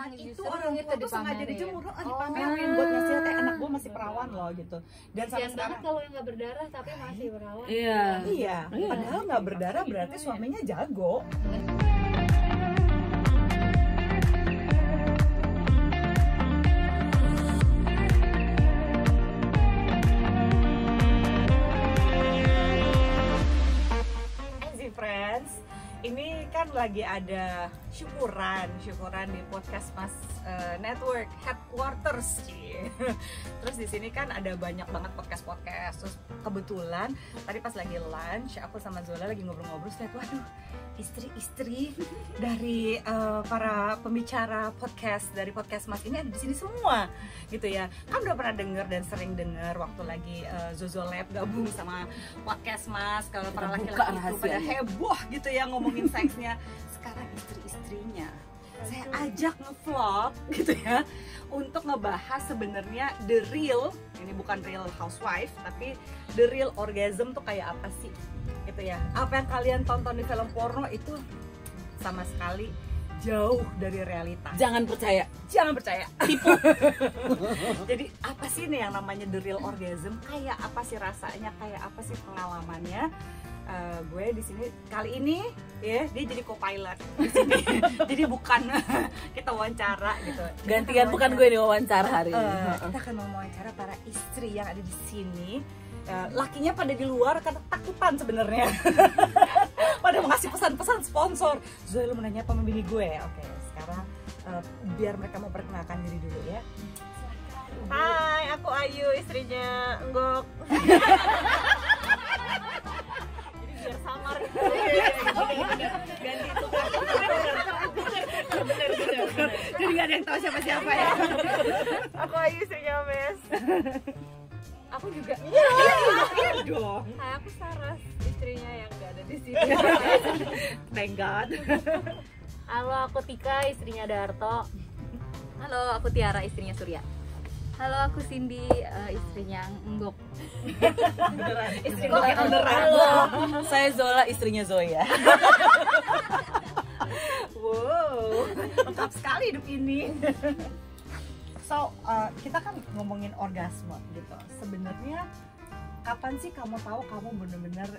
emang itu orang tua tuh sengaja dijemur, dipamerin buat ngasih anak gue masih perawan loh gitu. Dan sampai sekarang kalau yang nggak berdarah tapi masih perawan. Iya. Padahal nggak berdarah berarti suaminya jago. Friends, ini kan lagi ada syukuran di podcast Mas Network Headquarters. Terus di sini kan ada banyak banget podcast. Terus kebetulan tadi pas lagi lunch aku sama Zola lagi ngobrol-ngobrol, lihat waduh istri-istri dari para pembicara podcast dari podcast Mas ini ada di sini semua gitu ya. Kan udah pernah denger dan sering denger waktu lagi Zozo Lab gabung sama podcast Mas, kalau para laki-laki itu pada heboh gitu ya ngomongin seksnya. Sekarang istri-istrinya saya ajak ngevlog gitu ya untuk ngebahas sebenarnya the real, ini bukan real housewife tapi the real orgasm tuh kayak apa sih gitu ya. Apa yang kalian tonton di film porno itu sama sekali jauh dari realitas. Jangan percaya tipu. Jadi apa sih nih yang namanya the real orgasm, kayak apa sih rasanya, kayak apa sih pengalamannya. Gue di sini kali ini ya dia jadi co-pilot di sini. Jadi bukan kita wawancara gitu. Gantian bukan gue nih wawancara hari ini. Kita akan mewawancara para istri yang ada di sini. Lakinya pada di luar karena takutan sebenarnya. Pada mengasih pesan-pesan sponsor. Zoe, lu mau nanya apa sama bini gue? Oke, sekarang biar mereka mau perkenalkan diri dulu ya. Hai, aku Ayu, istrinya Enggok. Biar samar ganti tukang. Bener. Jadi gak ada yang tahu siapa-siapa ya. Aku Ayu, istrinya Mes. Aku juga. Iya dong. Hai, aku Saras, istrinya yang nggak ada di sini. Thank God. Halo, aku Tika, istrinya Darto. Halo, aku Tiara, istrinya Surya. Halo, aku Cindy, istrinya Enggok. Istri gue yang beneran. Saya Zola, istrinya Zoya. Wow, lengkap sekali hidup ini. So, kita kan ngomongin orgasme gitu. Sebenarnya kapan sih kamu tahu kamu bener-bener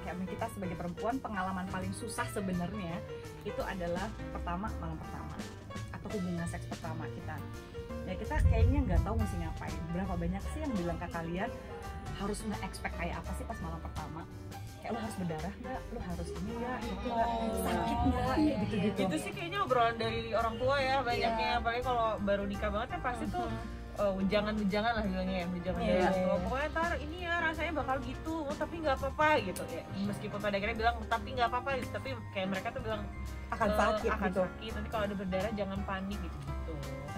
kayak kita sebagai perempuan pengalaman paling susah sebenarnya itu adalah pertama, malam pertama atau hubungan seks pertama kita. Ya kita kayaknya nggak tahu mesti ngapain. Berapa banyak sih yang bilang ke kalian harus nge-expect kayak apa sih pas malam pertama? Kayak lo harus berdarah nggak? Lo harus ini ya, itu nggak? Sakit nggak? Gitu-gitu. Itu sih kayaknya obrolan dari orang tua ya banyaknya. Apalagi kalau baru nikah banget kan pasti tuh ujangan-ujangan lah bilangnya ya, ujangan dari orang tua. Pokoknya ntar ini ya rasanya bakal gitu, tapi nggak apa-apa gitu ya. Meskipun pada akhirnya bilang tapi nggak apa-apa, tapi kayak mereka tuh bilang akan sakit gitu. Sakit. Nanti kalau ada berdarah jangan panik gitu.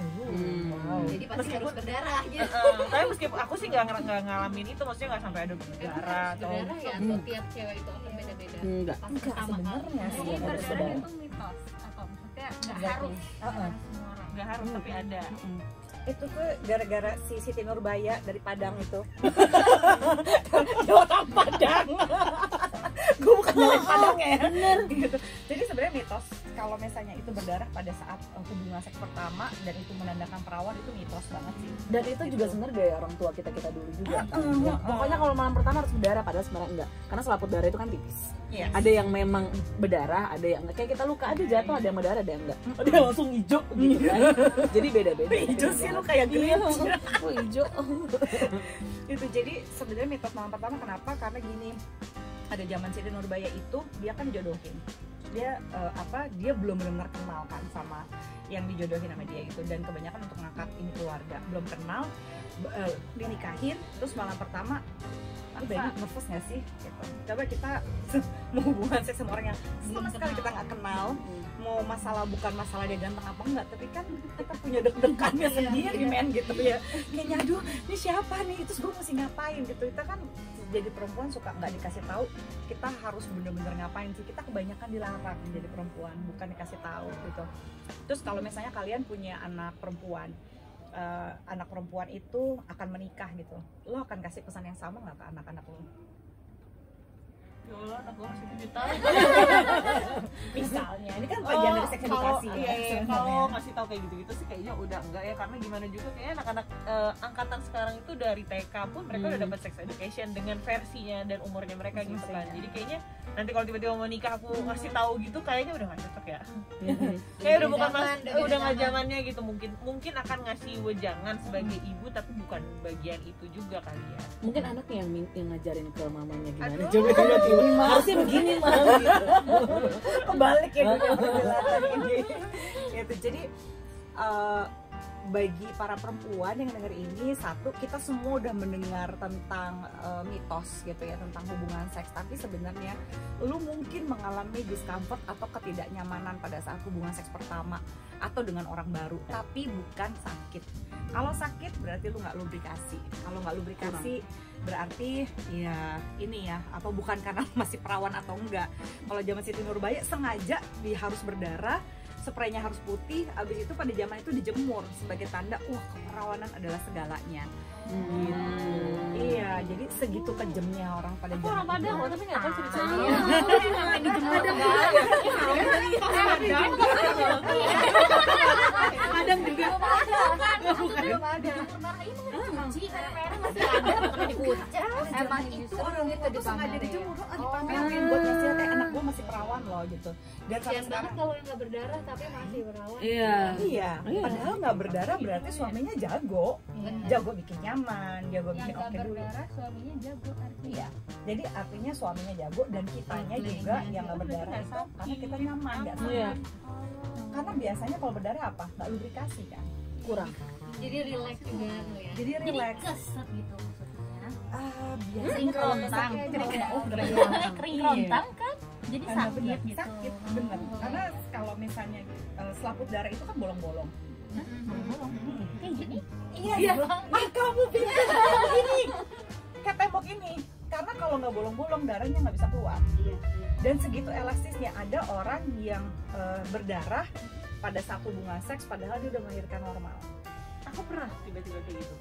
Wow. Jadi pasti harus berdarah gitu. Tapi meskipun aku sih nggak ngalamin itu, maksudnya nggak sampai ada berdarah atau berdarah ya, atau tiap cewek itu akan beda-beda. Enggak Sebenarnya sih Jadi harus berdarah berdarah. itu mitos atau maksudnya nggak harus semua orang. nggak harus tapi ada. Itu tuh gara-gara si Siti Nurbaya dari Padang itu. Dia orang Padang. Gue bukan nyalain Padang ya. Bener. Gitu. Jadi sebenarnya mitos kalau misalnya itu berdarah pada saat hubungan seks pertama dan itu menandakan perawan, itu mitos banget sih. Dan itu juga sebenarnya dari orang tua kita dulu juga. Ya, pokoknya kalau malam pertama harus berdarah, padahal sebenarnya enggak. Karena selaput darah itu kan tipis. Yes. Ada yang memang berdarah, ada yang enggak. Kayak kita luka aja jatuh, ada yang berdarah, ada yang enggak. Ada yang langsung hijau gitu kan. Jadi beda-beda. Hijau sih lu kayak Grinch. Oh, hijau. Itu jadi sebenarnya mitos malam pertama kenapa? Karena gini, ada zaman Siti Nurbaya itu dia kan jodohin. Dia dia belum benar-benar kenal kan sama yang dijodohin sama dia itu, dan kebanyakan untuk ngangkat ini keluarga belum kenal, dinikahin terus malam pertama baby nervous nggak sih gitu. Coba kita mau hubungan seks sama orang yang sama sekali kita nggak kenal, mau masalah bukan masalah dia ganteng apa enggak, tapi kan kita punya deg-degannya sendiri men gitu ya, kayaknya aduh ini siapa nih, terus gue mesti ngapain gitu. Kita kan jadi perempuan suka nggak dikasih tahu kita harus bener-bener ngapain sih, kita kebanyakan dilarang menjadi perempuan, bukan dikasih tahu gitu. Terus kalau misalnya kalian punya anak perempuan itu akan menikah gitu, lo akan kasih pesan yang sama nggak ke anak-anak lo? ya Allah anak gue masih 7 tahun. Misalnya, ini kan bagian dari seks edukasi ya. Iya, kalau ngasih tahu kayak gitu-gitu sih kayaknya udah enggak ya, karena gimana juga kayaknya anak-anak angkatan sekarang itu dari TK pun mereka udah dapat sex education dengan versinya dan umurnya mereka gitu kan. Jadi kayaknya nanti kalau tiba-tiba mau nikah aku ngasih tahu gitu kayaknya udah nggak cocok ya. Kayak udah bukan udah nggak zamannya gitu. Mungkin akan ngasih wejangan sebagai ibu tapi bukan bagian itu juga kali ya. Mungkin anaknya yang ngajarin ke mamanya gimana. Aduh. Coba tiba-tiba harusnya begini mah gitu. Kebalik ya dunia penjelasan ini. Gitu. Jadi bagi para perempuan yang denger ini, satu, kita semua udah mendengar tentang mitos gitu ya tentang hubungan seks, tapi sebenarnya lu mungkin mengalami discomfort atau ketidaknyamanan pada saat hubungan seks pertama atau dengan orang baru, tapi bukan sakit. Kalau sakit berarti lu nggak lubrikasi. Kalau nggak lubrikasi berarti ya ini ya, apa bukan karena masih perawan atau enggak. Kalau zaman Siti Nurbaya sengaja harus berdarah, spraynya harus putih, abis itu pada zaman itu dijemur sebagai tanda wah keperawanan adalah segalanya. Gitu. Iya, jadi segitu kejamnya orang pada zaman Orang Padang loh, tapi nggak tahu ceritanya. Padang juga. Belum ada. Merah ini dicuci, merah masih ada, bukan dikucah. Emang itu Orang itu tua tuh sengaja dipamerin. dijemur, dipamerin buat ngasih kayak anak gue masih perawan loh gitu. Dan sampai Kasian banget sekarang kalau yang nggak berdarah tapi masih perawan. Iya. iya, padahal nggak berdarah berarti suaminya jago, jago bikin nyaman, jago Yang bikin nggak oke dulu. berdarah suaminya jago artinya. Iya, jadi artinya suaminya jago dan kitanya juga yang nggak berdarah itu karena kita nyaman, nggak sakit. Iya. Karena biasanya kalau berdarah apa? Nggak lubrikasi kan? Kurang. Jadi relax juga ya. Jadi relax. Keset gitu maksudnya. Biasanya Kering kalau kerontang. sakit, Kering kerontang kan. Jadi Karena sakit benar, gitu. sakit bener. Karena kalau misalnya selaput darah itu kan bolong-bolong. Kayak gini. Iya. Kamu pintar ini. Kayak tembok ini. Karena kalau nggak bolong-bolong darahnya nggak bisa keluar. Dan segitu elastisnya, ada orang yang berdarah pada saat hubungan seks padahal dia udah melahirkan normal. Aku pernah tiba-tiba kayak gitu.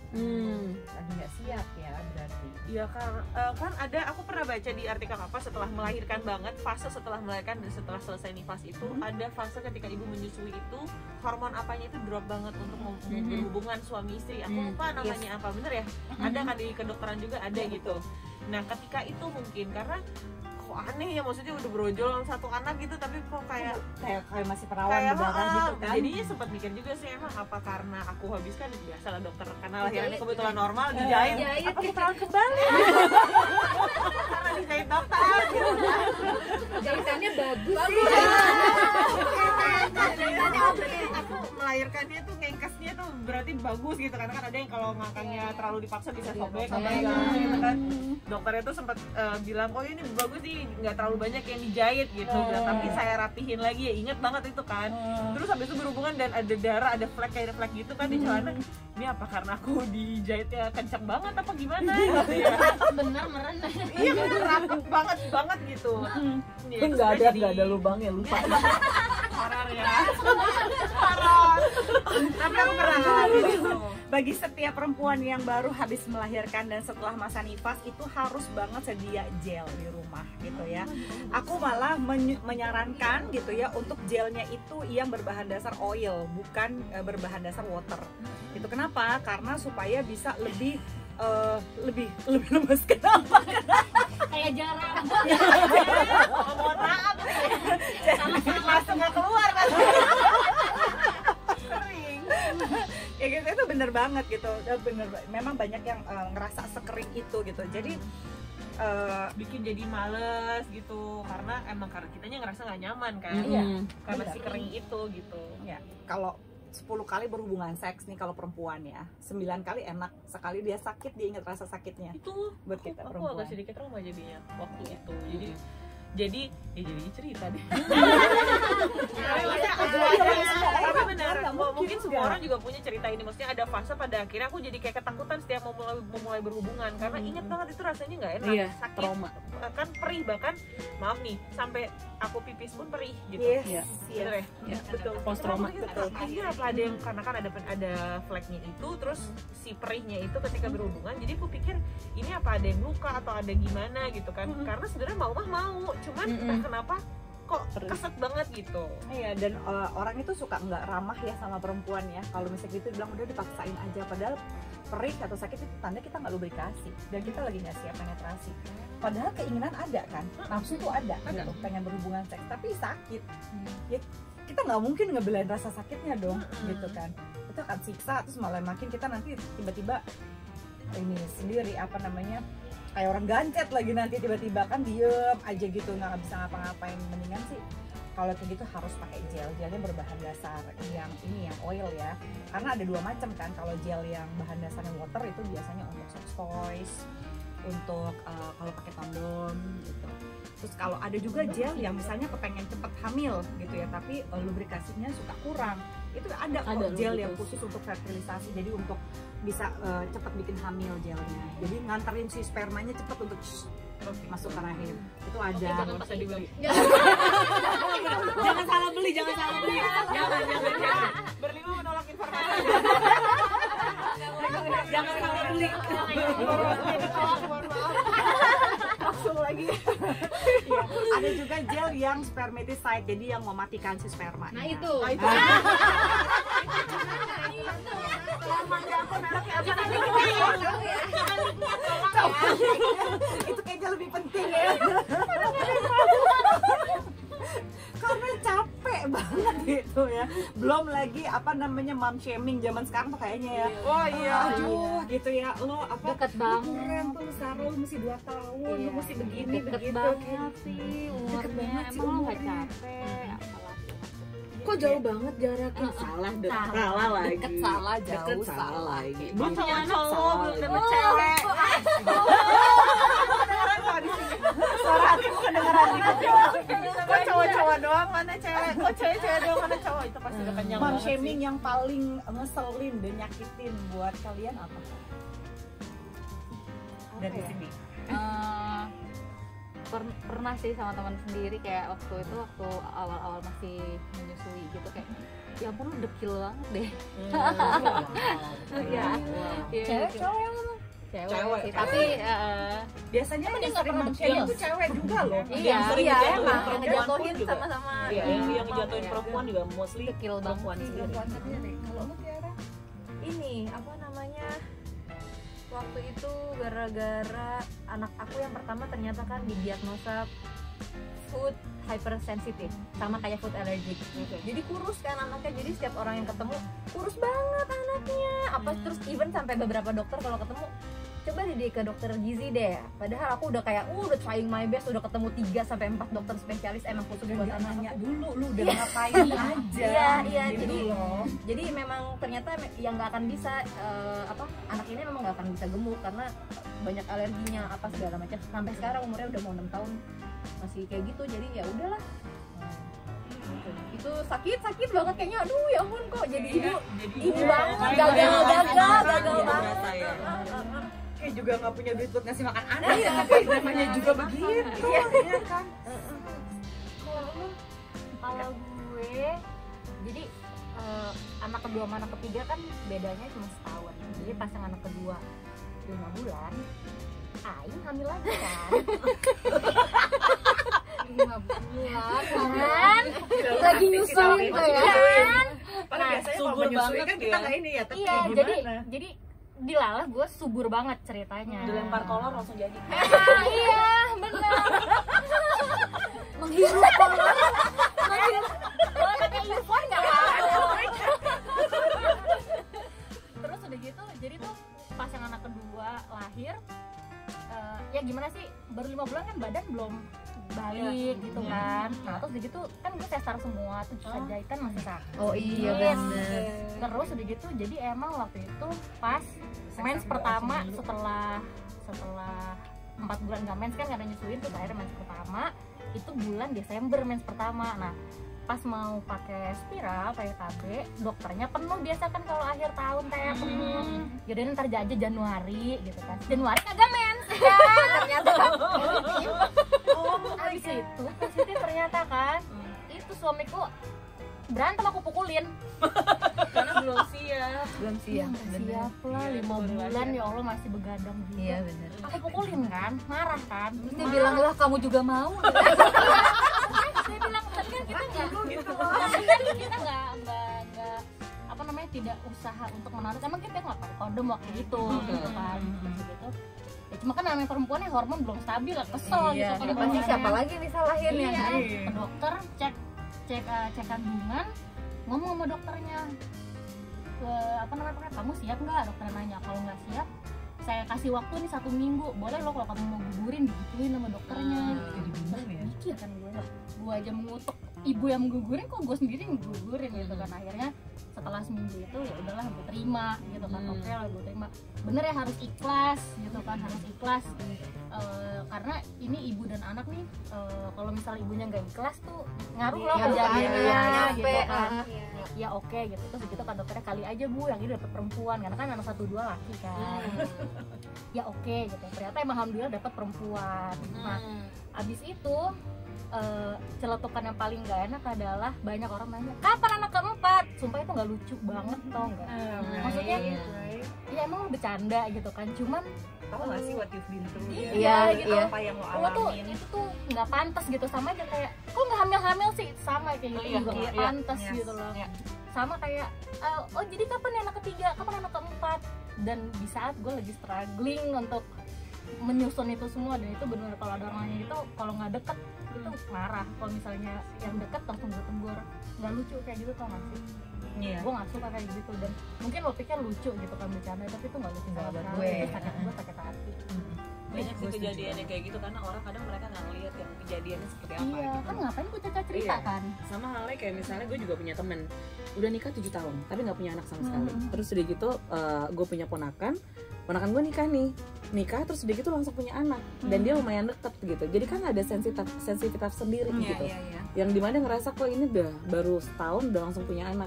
Lagi nggak siap ya berarti. Iya kan ada, aku pernah baca di artikel apa setelah melahirkan banget, fase setelah melahirkan dan setelah selesai nifas itu ada fase ketika ibu menyusui itu hormon apanya itu drop banget untuk berhubungan suami istri. Aku lupa namanya apa, bener ya? Ada kan di kedokteran juga ada gitu. Nah ketika itu mungkin karena kok aneh ya, maksudnya udah berojol satu anak gitu tapi kok kayak masih perawan berdarah gitu kan. jadinya sempat mikir juga sih, emang apa karena aku habiskan biasalah dokter karena lahirannya kebetulan normal dijahit, apa aku perawan kembali karena dijahit dokter gitu. Jahitannya bagus. Aku melahirkannya tuh ngengkesnya tuh berarti bagus gitu, karena kan ada yang kalau ngangkangnya terlalu dipaksa bisa sobek apa gitu kan. Dokternya tuh sempat bilang oh ini bagus sih nggak terlalu banyak yang dijahit gitu, tapi saya rapihin lagi ya, inget banget itu kan. Terus habis itu berhubungan dan ada darah, ada flek kayak flek gitu kan di celana. Ini apa karena aku dijahitnya kencang banget apa gimana gitu ya. Bener merendah. Iya bener rapet banget gitu. Ya, Nggak ada lubangnya, lupa. horor ya. Horor. Tapi aku pernah ngalamin itu. Bagi setiap perempuan yang baru habis melahirkan dan setelah masa nifas itu harus banget sedia gel di rumah gitu ya. Aku malah menyarankan gitu ya untuk gelnya itu yang berbahan dasar oil, bukan berbahan dasar water. Itu kenapa? Karena supaya bisa lebih lemes. Kenapa? Kayak jarang. Mohon maaf. Langsung nggak keluar kan. Kering. Ya gitu, itu bener banget gitu. Memang banyak yang ngerasa sekering itu gitu. Jadi Bikin jadi males gitu karena kitanya ngerasa nggak nyaman kan. Iya. Karena Bener. si kering itu gitu. ya kalau 10 kali berhubungan seks nih kalau perempuan ya, 9 kali enak, sekali dia sakit dia ingat rasa sakitnya. Itu Buat kita aku perempuan. agak sedikit trauma jadinya waktu itu. Jadi jadi ya jadi cerita deh. Tapi benar, mungkin semua orang juga punya cerita ini. Maksudnya ada fase pada akhirnya aku jadi kayak ketakutan setiap memulai berhubungan karena ingat banget itu rasanya nggak enak, sakit, trauma. Kan perih, bahkan maaf nih sampai aku pipis pun perih gitu. Yes. Bener ya? Ya, Betul. post trauma. Iya, apa ada yang karena kan ada flagnya itu, terus si perihnya itu ketika berhubungan, jadi aku pikir ini apa ada yang luka atau ada gimana gitu kan? Karena sebenarnya mau, cuman entah kenapa kok keset banget gitu. Iya, dan orang itu suka nggak ramah ya sama perempuan ya. Kalau misalnya gitu bilang udah dipaksain aja, padahal perih atau sakit itu tanda kita nggak lubrikasi dan kita lagi nggak siap penetrasi. Padahal keinginan ada kan, nafsu tuh ada gitu, pengen berhubungan seks, tapi sakit. Ya, kita nggak mungkin ngebelain rasa sakitnya dong, gitu kan. Itu akan siksa, terus malah makin kita nanti tiba-tiba ini sendiri apa namanya, kayak orang gancet lagi nanti tiba-tiba kan diem aja gitu nggak bisa ngapa-ngapain. Mendingan sih kalau kayak gitu harus pakai gelnya berbahan dasar yang ini, yang oil ya, karena ada dua macam kan. Kalau gel yang bahan dasarnya water itu biasanya untuk sex toys, untuk kalau pakai kondom gitu. Terus kalau ada juga gel yang misalnya kepengen cepet hamil gitu ya, tapi lubrikasinya suka kurang, itu ada kok gel yang khusus untuk fertilisasi, jadi untuk bisa cepet bikin hamil gelnya, jadi nganterin si spermanya cepet untuk masuk ke rahim. Itu ada. Jangan bisa dibeli. Jangan salah beli. Jangan. Berlima menolak informasi. Jangan salah beli. Langsung lagi. Ada juga gel yang spermaticide, jadi yang mematikan si sperma. Nah itu. Itu kayaknya lebih penting ya. Karena capek banget gitu ya. Belum lagi apa namanya mom shaming zaman sekarang tuh kayaknya ya. Oh iya. Aduh gitu ya. Lo apa Deket banget. kurang tuh Sarah, lo mesti 2 tahun, lo mesti begini Deket begitu. banget sih umurnya. Deket banget sih Emang lo nggak umurnya. capek apalagi. Kok jauh banget jaraknya? Salah, salah lagi. Deket salah, jauh Deket salah salah. lagi. Belum punya Salah cowok, belum lagi. dapet cewek. Suara hatiku kedengeran gitu. Kok cowok-cowok doang, mana cewek? Kok cewek-cewek doang, mana cowok? Itu pasti udah kenyang Mom banget shaming sih. yang paling ngeselin dan nyakitin buat kalian apa? Dari ya? sini. Pernah sih sama teman sendiri, kayak waktu awal-awal masih menyusui gitu, kayak ya ampun lu dekil banget deh. Ya. Cewek cowok yang Cewek sih, tapi biasanya Emang dia yang nggak sering pernah mom shaming dekil? itu cewek juga loh. iya sering iya dijatuhin emang yang perempuan ngejatuhin pun juga. sama-sama. Iya, yang ngejatuhin Iya. perempuan juga mostly Dekil banget perempuan sih. sendiri. Perempuan sendiri. Kalau lu Tiara? Ini apa namanya, waktu itu gara-gara anak aku yang pertama ternyata kan didiagnosa food hypersensitive, sama kayak food allergic. Jadi kurus kan anaknya, jadi setiap orang yang ketemu kurus banget anaknya. Apa terus even sampai beberapa dokter kalau ketemu, coba deh ke dokter gizi deh. Padahal aku udah kayak udah trying my best, udah ketemu 3 sampai 4 dokter spesialis emang khusus buat Nggak anak nanya aku. dulu lu udah ngapain aja. Iya, gitu loh. Jadi memang ternyata yang nggak akan bisa anak ini memang nggak akan bisa gemuk karena banyak alerginya apa segala macam. Sampai sekarang umurnya udah mau 6 tahun masih kayak gitu. Jadi ya udahlah. Itu sakit banget kayaknya. Aduh ya ampun, kok jadi ibu banget, gagal banget. Kayak juga nggak punya duit buat ngasih makan anak ya, tapi namanya juga begitu. Iya kan. Kalau gue, jadi anak kedua sama anak ketiga kan bedanya cuma setahun. Jadi pas yang anak kedua 5 bulan, Aing hamil lagi kan. 5 bulan kan, lagi nyusul gitu ya kan. Padahal biasanya kalau subur menyusui banget kan kita ya. nggak ini ya, tapi Iya, gimana? jadi dilalah gue subur banget ceritanya. Dilempar kolor langsung jadi. Iya, benar. Menghirup kolor. Kalau pakai earphone nggak apa-apa. Terus udah gitu, jadi tuh pas yang anak kedua lahir, ya gimana sih, baru 5 bulan kan badan belum balik gitu kan. Nah terus udah gitu kan gue sesar semua, tuh jahitan masih sakit. Oh iya bener. Terus udah gitu, jadi emang waktu itu pas mens pertama setelah 4 bulan gak mens kan, gak ada nyusuin, terus akhirnya mens pertama itu bulan Desember mens pertama. Nah pas mau pakai spiral, pakai KB, dokternya penuh. Biasa kan kalau akhir tahun kayak penuh. Jadi ntar aja Januari gitu kan. Januari kagak mens kan, ternyata positif. Habis itu positif ternyata kan. Itu suamiku berantem, aku pukulin Karena belum siap. Belum siap. siap lah 5 bulan ya Allah masih begadang juga. Iya benar. Aku pukulin kan, marah kan. Terus Dia bilang lah kamu juga mau. dia bilang tapi kan kita nggak apa namanya tidak usaha untuk menarik, emang kita nggak pakai kondom waktu itu gitu kan. Terus gitu ya cuma kan namanya perempuan ya hormon belum stabil lah, kesel gitu Ya pasti siapa lagi yang disalahin ya. iya, ke dokter cek kandungan, ngomong sama dokternya apa namanya, kamu siap nggak, dokternya nanya. Kalau nggak siap saya kasih waktu nih 1 minggu, boleh loh kalau kamu mau gugurin, digituin sama dokternya. Jadi bingung ya. Mikir kan gue aja mengutuk ibu yang menggugurin, kok gue sendiri ngegugurin gitu kan. Akhirnya setelah seminggu itu ya udahlah gue terima gitu kan. Oke lah gue terima, bener ya harus ikhlas gitu kan, harus ikhlas. Karena ini ibu dan anak nih, kalau misalnya ibunya nggak ikhlas tuh ngaruh loh kejadiannya gitu kan. Ya oke gitu, terus gitu kan dokternya kali aja bu yang ini dapet perempuan, karena kan anak 1-2 laki kan. Ya oke gitu, ternyata emang alhamdulillah dapet perempuan. Nah abis itu celetukan yang paling gak enak adalah banyak orang nanya kapan anak keempat. Sumpah itu nggak lucu banget tau nggak? Maksudnya ya emang lu bercanda gitu kan, cuman Tahu nggak sih what you've been through? Iya, gitu, iya. apa yang lo lo tuh alamin? itu tuh nggak pantas gitu, sama aja kayak kok nggak hamil sih, sama kayak gitu juga nggak pantas Yes. gitu loh. Iya. Sama kayak oh jadi kapan anak ketiga, kapan anak keempat. Dan di saat gue lagi struggling untuk menyusun itu semua, dan itu benar kalau ada orangnya itu kalau nggak deket itu marah. Kalau misalnya yang deket langsung gue tegur, nggak lucu kayak gitu tau gak sih? Iya. Gue nggak suka kayak gitu, dan mungkin lo pikir lucu gitu kan bercanda, tapi itu nggak lucu Nggak buat sekali. gue. Itu sakit hati. Banyak sih kejadian yang kayak gitu, karena orang kadang mereka nggak ngeliat yang kejadiannya seperti apa Iya gitu. kan, ngapain gue cerita Iya. kan? Sama halnya kayak misalnya gue juga punya temen udah nikah 7 tahun tapi nggak punya anak sama sekali. Terus udah gitu gue punya ponakan gue nikah terus udah gitu langsung punya anak, dan dia lumayan deket gitu. Jadi kan ada sensitivitas sendiri gitu, yang dimana ngerasa kok ini udah baru setahun udah langsung punya anak.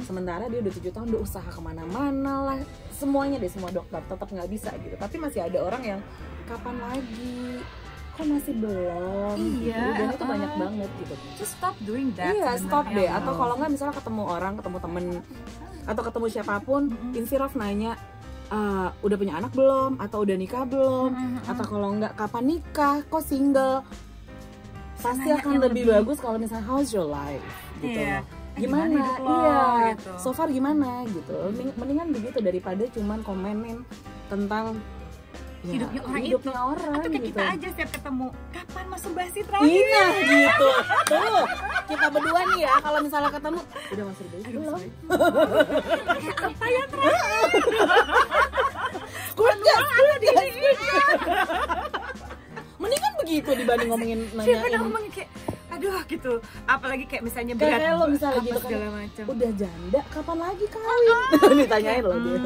Sementara dia udah 7 tahun udah usaha kemana-mana lah, semuanya deh, semua dokter tetap nggak bisa gitu. Tapi masih ada orang yang kapan lagi, kok masih belum. Iya, Dan itu banyak banget gitu. Just stop doing that. Iya, stop deh. sebenarnya. Atau kalau nggak misalnya ketemu orang, ketemu temen, atau ketemu siapapun, instead of nanya udah punya anak belum, atau udah nikah belum, atau kalau nggak kapan nikah, kok single, pasti Nanya akan yang lebih bagus kalau misalnya how's your life gitu. Iya. Gimana? hidup lo, Iya. gitu. So far gimana gitu. Mendingan begitu daripada cuman komenin tentang ya, hidupnya orang itu. Atau kayak gitu. kita aja setiap ketemu, kapan masturbasi terakhir? Iya gitu. Tuh, kita berdua nih ya kalau misalnya ketemu udah masturbasi belum? Apa ya terakhir? Mendingan begitu dibanding ngomongin Siapa nanyain. ngomongin kayak aduh gitu, apalagi kayak misalnya berat Kayak lo misalnya apa gitu kan, segala macam. udah janda kapan lagi kawin? Ditanyain loh dia.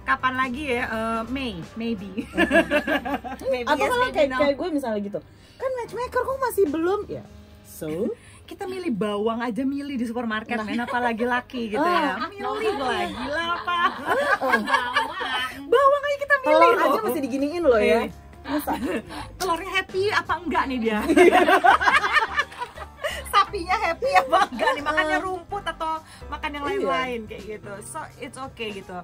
Kapan lagi ya? Maybe. Maybe Atau yes, kalau maybe no. kayak gue misalnya gitu, kan matchmaker kok masih belum ya? So Kita milih bawang aja milih di supermarket, men, apalagi laki gitu ya. Milih lah, gila apa? Bawang aja kita milih. telur loh. aja masih diginiin loh ya. Masa? Telurnya happy apa enggak nih dia? Sapinya happy apa enggak nih? Makannya rumput atau makan yang lain-lain kayak gitu. So it's okay gitu.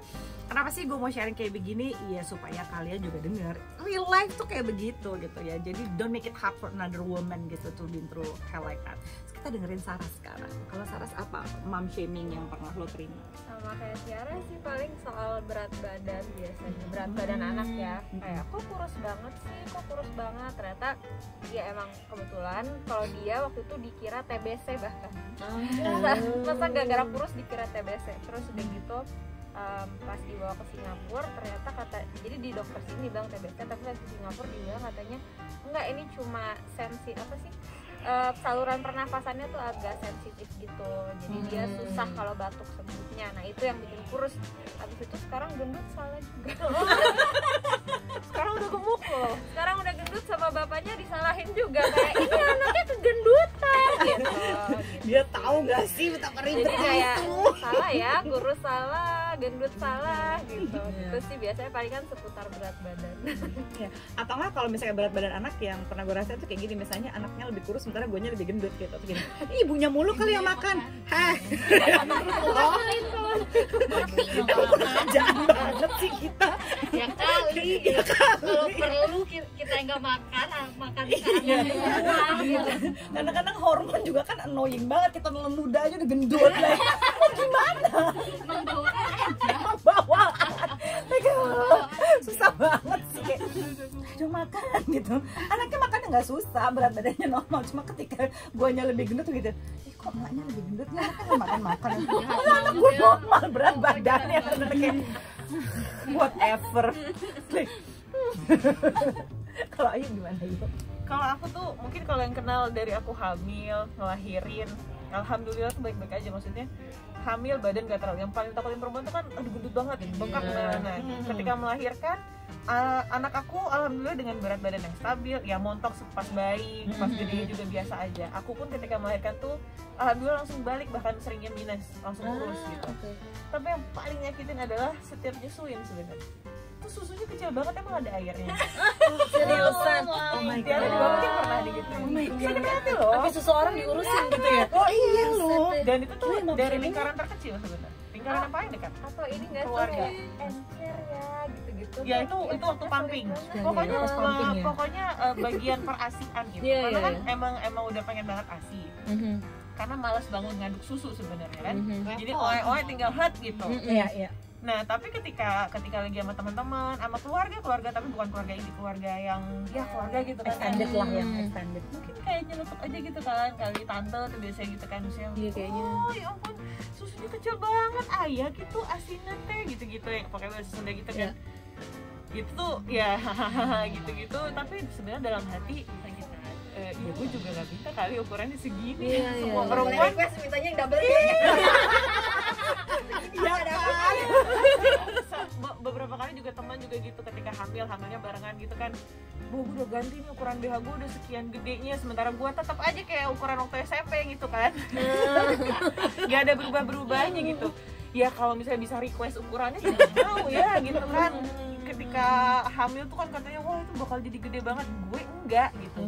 Kenapa sih gue mau sharing kayak begini? Iya supaya kalian juga dengar real life tuh kayak begitu gitu ya. Jadi don't make it hard for another woman gitu to be through hell like that. Terus kita dengerin Saras sekarang. Kalau Saras apa mom shaming yang pernah lo terima? Sama kayak Tiara sih paling soal berat badan biasanya, berat badan anak ya. Kayak kok kurus banget sih, kok kurus banget. Ternyata ya emang kebetulan kalau dia waktu itu dikira TBC bahkan. Masa gara-gara kurus dikira TBC. Terus udah gitu pas dibawa ke Singapura ternyata jadi di dokter sini bilang TBC, tapi pas di Singapura dibilang katanya enggak, ini cuma saluran pernafasannya tuh agak sensitif gitu, jadi dia susah kalau batuk sembuhnya. Nah itu yang bikin kurus. Habis itu sekarang gendut salah juga. Sekarang udah gemuk loh. Sekarang udah gendut sama bapaknya disalahin juga kayak ini anaknya kegendutan gitu. Dia tahu nggak sih betapa Jadi ribetnya kayak itu? salah ya, kurus salah, gendut salah gitu. Itu sih biasanya paling kan seputar berat badan. Ya. Atau nggak kalau misalnya berat badan anak yang pernah gue rasain tuh kayak gini, misalnya anaknya lebih kurus sementara guanya lebih gendut gitu. Terus gini, ibunya mulu kali yang makan. Hah, jangan banget sih kita. Ya kali gitu. Kalau perlu kita yang nggak makan Iya. gitu. Kadang-kadang hormon juga kan annoying banget, kita nelen ludah aja udah gendut lah. Mau gimana? Membawaan aja. Bawaan. Susah banget sih kayak udah makan gitu. Anaknya makannya nggak susah, berat badannya normal, cuma ketika guanya lebih gendut gitu. Kok emaknya lebih gendut ya, anaknya nggak makan. Anak gue normal berat badannya kayak whatever. Kalau Ayu gimana Ayu? Kalau aku tuh mungkin kalau yang kenal dari aku hamil, ngelahirin, alhamdulillah tuh baik-baik aja. Maksudnya hamil badan gak terlalu, yang paling takutin perempuan tuh kan aduh gendut banget, bengkak gimana. Ketika melahirkan anak aku alhamdulillah dengan berat badan yang stabil, ya montok pas bayi, pas gede juga biasa aja. Aku pun ketika melahirkan tuh alhamdulillah langsung balik, bahkan seringnya minus, langsung kurus gitu. Tapi yang paling nyakitin adalah setiap nyusuin sebenarnya. Tuh susunya kecil banget, emang ada airnya. Seriusan? Oh my god. Dia juga mungkin pernah digituin. Oh my Sakit hati loh. Tapi seseorang diurusin gitu ya? Oh iya loh. Dan itu tuh dari lingkaran terkecil sebenarnya. Lingkaran yang paling dekat. Atau ini enggak sih Keluarga. kayak encer ya gitu-gitu. Ya itu waktu pumping. Pokoknya Pas pumping ya. pokoknya bagian perasian gitu. Iya, Karena iya, kan emang udah pengen banget ASI. Karena malas bangun ngaduk susu sebenarnya kan. Jadi oe tinggal hat gitu. Iya, iya. Nah, tapi ketika lagi sama teman-teman, sama keluarga tapi bukan keluarga ini, keluarga yang ya keluarga gitu kan. Extended lah yang extended. Mungkin kayak nyelutuk aja gitu kan, kali tante tuh biasanya gitu kan, misalnya Iya, kayaknya. oh ya ampun susunya kecil banget ayah gitu, asinnya teh gitu-gitu ya, pakai bahasa Sunda gitu kan. Itu tuh ya hahaha gitu-gitu, tapi sebenarnya dalam hati ya gue juga gak minta kali ukurannya segini. Iya, Semua iya. perempuan mintanya yang double Iya kan? beberapa kali juga teman juga gitu, ketika hamilnya barengan gitu kan, gue udah ganti nih ukuran BH gue udah sekian gedenya, sementara gue tetap aja kayak ukuran waktu SMP gitu kan. Gak ada berubah-berubahnya gitu. Ya kalau misalnya bisa request ukurannya juga mau ya gitu kan. Ketika hamil tuh kan katanya wah itu bakal jadi gede banget, gue enggak gitu.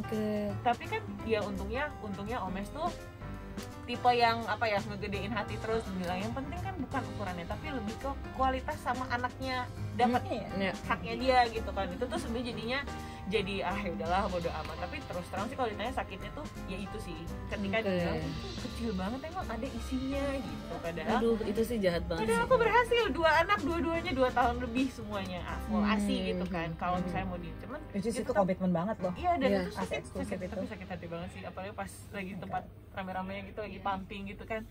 Tapi kan ya untungnya Omes tuh tipe yang apa ya, ngegedein hati terus, bilang yang penting kan bukan ukurannya tapi lebih ke kualitas sama anaknya dapatnya ya, haknya dia gitu kan. Itu tuh sebenarnya jadinya jadi ya udahlah bodo amat. Tapi terus terang sih kalau ditanya sakitnya tuh ya itu sih ketika dia bilang itu kecil banget emang ada isinya gitu. Padahal Aduh, itu sih jahat banget. padahal aku berhasil 2 anak, dua-duanya 2 tahun lebih semuanya full ASI gitu kan. Kalau misalnya mau di cuman Itu komitmen banget loh. iya, dan Iya, itu ASI eksklusif itu. tapi sakit hati banget sih, apalagi pas lagi tempat rame-ramenya gitu, lagi pumping gitu kan.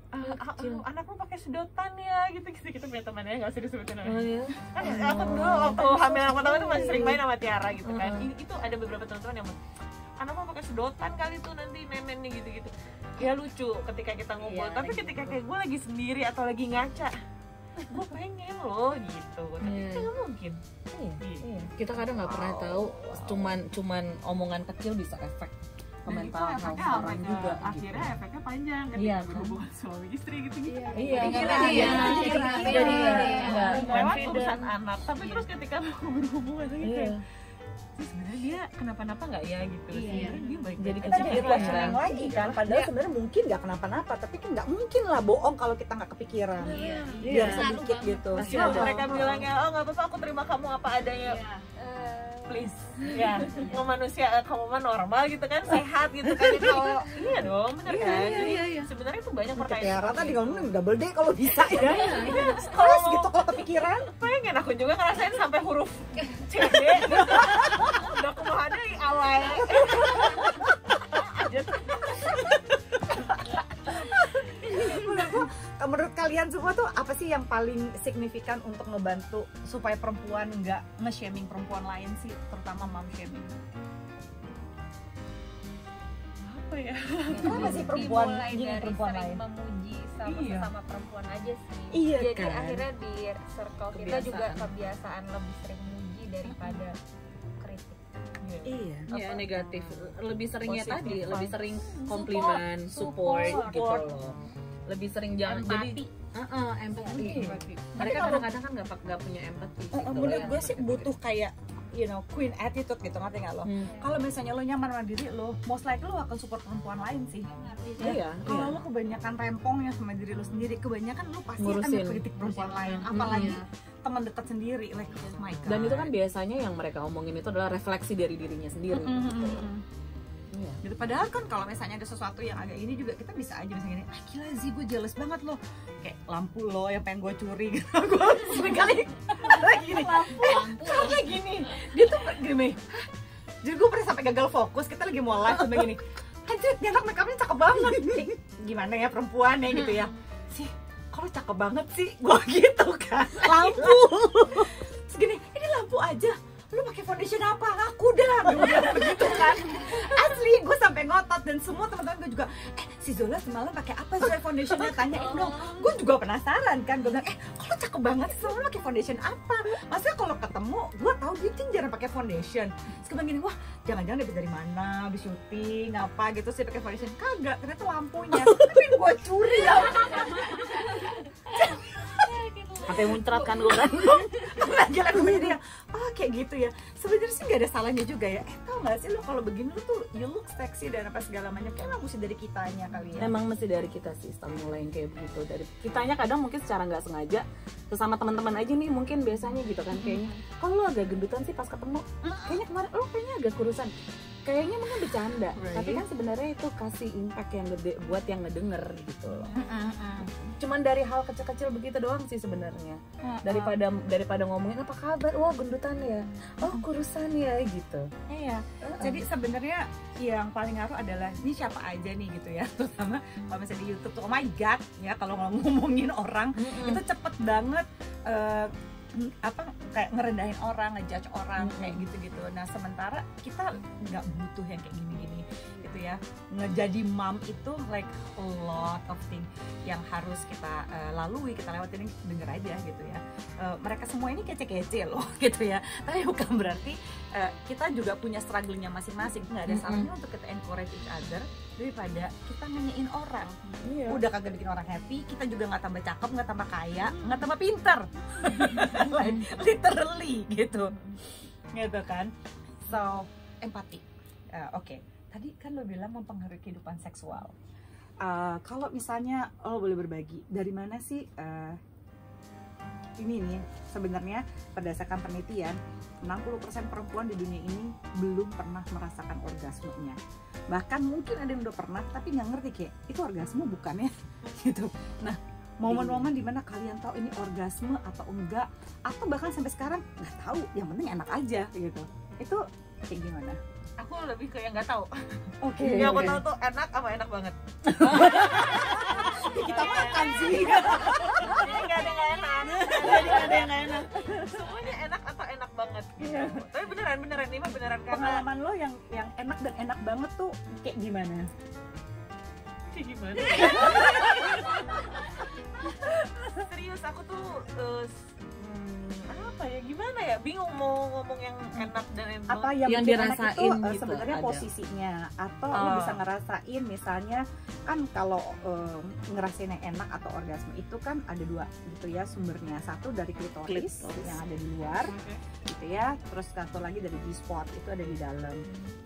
Anak lu pakai sedotan ya gitu kita punya temannya, nggak usah disebutin namanya. iya. Kan aku dulu waktu hamil yang pertama itu masih sering main sama Tiara gitu kan. Itu ada beberapa teman-teman yang anak mau pakai sedotan kali tuh nanti neneknya gitu-gitu. Ya lucu ketika kita ngumpul, tapi ketika kayak gue lagi sendiri atau lagi ngaca, gue pengen loh gitu, tapi kan nggak mungkin. Iya. Kita kadang nggak pernah tahu, cuman omongan kecil bisa efek ke Dan mental itu health efeknya orang juga akhirnya gitu. efeknya panjang ketika Iya, kan? berhubungan suami istri gitu-gitu. Iya, Jadi Lewat urusan anak, tapi terus ketika mau berhubungan lagi kayak sebenarnya dia kenapa-napa nggak ya gitu. Sebenarnya dia baik. Jadi Kita jadi kepikiran flashback lagi kan, padahal sebenarnya mungkin nggak kenapa-napa, tapi kan nggak mungkin lah bohong kalau kita nggak kepikiran. Biar sedikit gitu. Cuma mereka bilangnya oh nggak apa-apa, aku terima kamu apa adanya. Please, ya, mau manusia kamu mah normal gitu kan, sehat gitu kan. Kalau iya dong, bener kan. Jadi sebenarnya itu banyak Tiara pertanyaan. tadi ngomong double D kalau bisa ya. Kalau Terus gitu kalau kepikiran. pengen aku juga ngerasain sampai huruf CD. Udah kumaha deui awal. Aja. Menurut kalian semua tuh apa sih yang paling signifikan untuk ngebantu supaya perempuan nggak nge-shaming perempuan lain sih, terutama mom shaming? Apa ya? Kenapa sih perempuan Dimulai gini dari perempuan sering lain? memuji sama Iya. sesama perempuan aja sih. Iya Jadi kan? akhirnya di circle kita juga kebiasaan lebih sering muji daripada kritik. Iya. Ya negatif, lebih seringnya Positif tadi, vibes. lebih sering komplimen, support, Support. gitu loh. Lebih sering jangan jadi empati. Mereka kadang-kadang kan nggak punya empati. gitu Menurut ya. gue sih butuh kayak queen attitude gitu, ngerti nggak lo? Kalau misalnya lo nyaman sama diri lo, most likely lo akan support perempuan lain sih. Iya. Kalau lo kebanyakan rempongnya sama diri lo sendiri, kebanyakan lo pasti akan Ngurusin. mengkritik perempuan lain, apalagi teman dekat sendiri, like oh my god. Dan itu kan biasanya yang mereka omongin itu adalah refleksi dari dirinya sendiri. Gitu. Iya. Gitu. Padahal kan kalau misalnya ada sesuatu yang agak ini juga kita bisa aja misalnya gini, gila sih gue jealous banget lo, kayak lampu lo yang pengen gue curi gitu. Gue sering kali gini, kayak gini, dia tuh gini, jadi gue pernah sampai gagal fokus, kita lagi mau live sampai gini, anjir dia anak make upnya cakep banget, gimana ya perempuan ya gitu ya, sih kalau cakep banget sih, gue gitu kan, lampu, segini, ini lampu aja, lu pakai foundation apa? Aku dah, gue bilang begitu kan. Asli, gue sampai ngotot dan semua teman-teman gue juga, si Zola semalam pakai apa Zola foundationnya? Tanyain dong. Gue juga penasaran kan, gue bilang, kalau cakep banget sih semalam pakai foundation apa? Maksudnya kalau ketemu, gue tahu dia kan jarang pakai foundation. Terus gue bilang gini, wah jangan-jangan dia dari mana, habis syuting apa gitu sih pakai foundation? Kagak, ternyata lampunya. Tapi gue curi lampunya. Sampai muncrat kan gue kan. Lagi-lagi dia, kayak gitu ya. Sebenarnya sih nggak ada salahnya juga ya. Tau nggak sih lo kalau begini lo tuh you look sexy dan apa segala macam. Kayak emang mesti dari kitanya kali ya. Emang mesti dari kita sih, start mulai yang kayak begitu. Dari kitanya kadang mungkin secara nggak sengaja sesama teman-teman aja nih mungkin biasanya gitu kan kayaknya. Kalau lo agak gendutan sih pas ketemu, kayaknya kemarin lo kayaknya agak kurusan. Kayaknya mungkin bercanda, tapi kan sebenarnya itu kasih impact yang gede buat yang ngedenger gitu loh. Cuman dari hal kecil-kecil begitu doang sih sebenarnya. Daripada ngomongin apa kabar, wah gendutan ya, oh kurusan ya gitu. Iya. Jadi sebenarnya yang paling ngaruh adalah ini siapa aja nih gitu ya. Terutama kalau misalnya di YouTube tuh, oh my god ya kalau ngomongin orang itu cepet banget. Kayak ngerendahin orang, ngejudge orang kayak gitu-gitu. Nah sementara kita nggak butuh yang kayak gini-gini gitu ya. Ngejadi mom itu like a lot of thing yang harus kita lalui, kita lewatin, denger aja gitu ya. Mereka semua ini kece-kece loh gitu ya. Tapi bukan berarti kita juga punya struggle-nya masing-masing. Nggak ada salahnya untuk kita encourage each other daripada kita nanyain orang. Udah kagak bikin orang happy, kita juga nggak tambah cakep, nggak tambah kaya, nggak tambah pinter. Literally gitu kan. So empati. Oke. Tadi kan lo bilang mempengaruhi kehidupan seksual. Kalau misalnya lo boleh berbagi, dari mana sih ini nih sebenarnya berdasarkan penelitian 60% perempuan di dunia ini belum pernah merasakan orgasmenya. Bahkan mungkin ada yang udah pernah tapi nggak ngerti kayak itu orgasme bukan ya gitu. Nah momen-momen dimana kalian tahu ini orgasme atau enggak, atau bahkan sampai sekarang nggak tahu, yang penting enak aja gitu, itu kayak gimana? Aku lebih ke yang nggak tahu. Oke. Yang aku tahu tuh enak apa enak banget. Kita makan sih. Jadi nggak ada nggak enak. Jadi nggak ada yang nggak enak. Semuanya enak atau enak banget. Gitu. Tapi beneran ini mah beneran karena Pengalaman lo yang enak dan enak banget tuh kayak gimana? kayak gimana? Serius aku tuh apa ya, gimana ya, bingung mau ngomong yang enak dan enak Apa yang Yang bikin enak dirasain itu gitu, sebenarnya ada. posisinya, atau lo bisa ngerasain misalnya kan kalau ngerasain yang enak atau orgasme itu kan ada dua gitu ya sumbernya, satu dari klitoris yang ada di luar gitu ya, terus satu lagi dari G-spot itu ada di dalam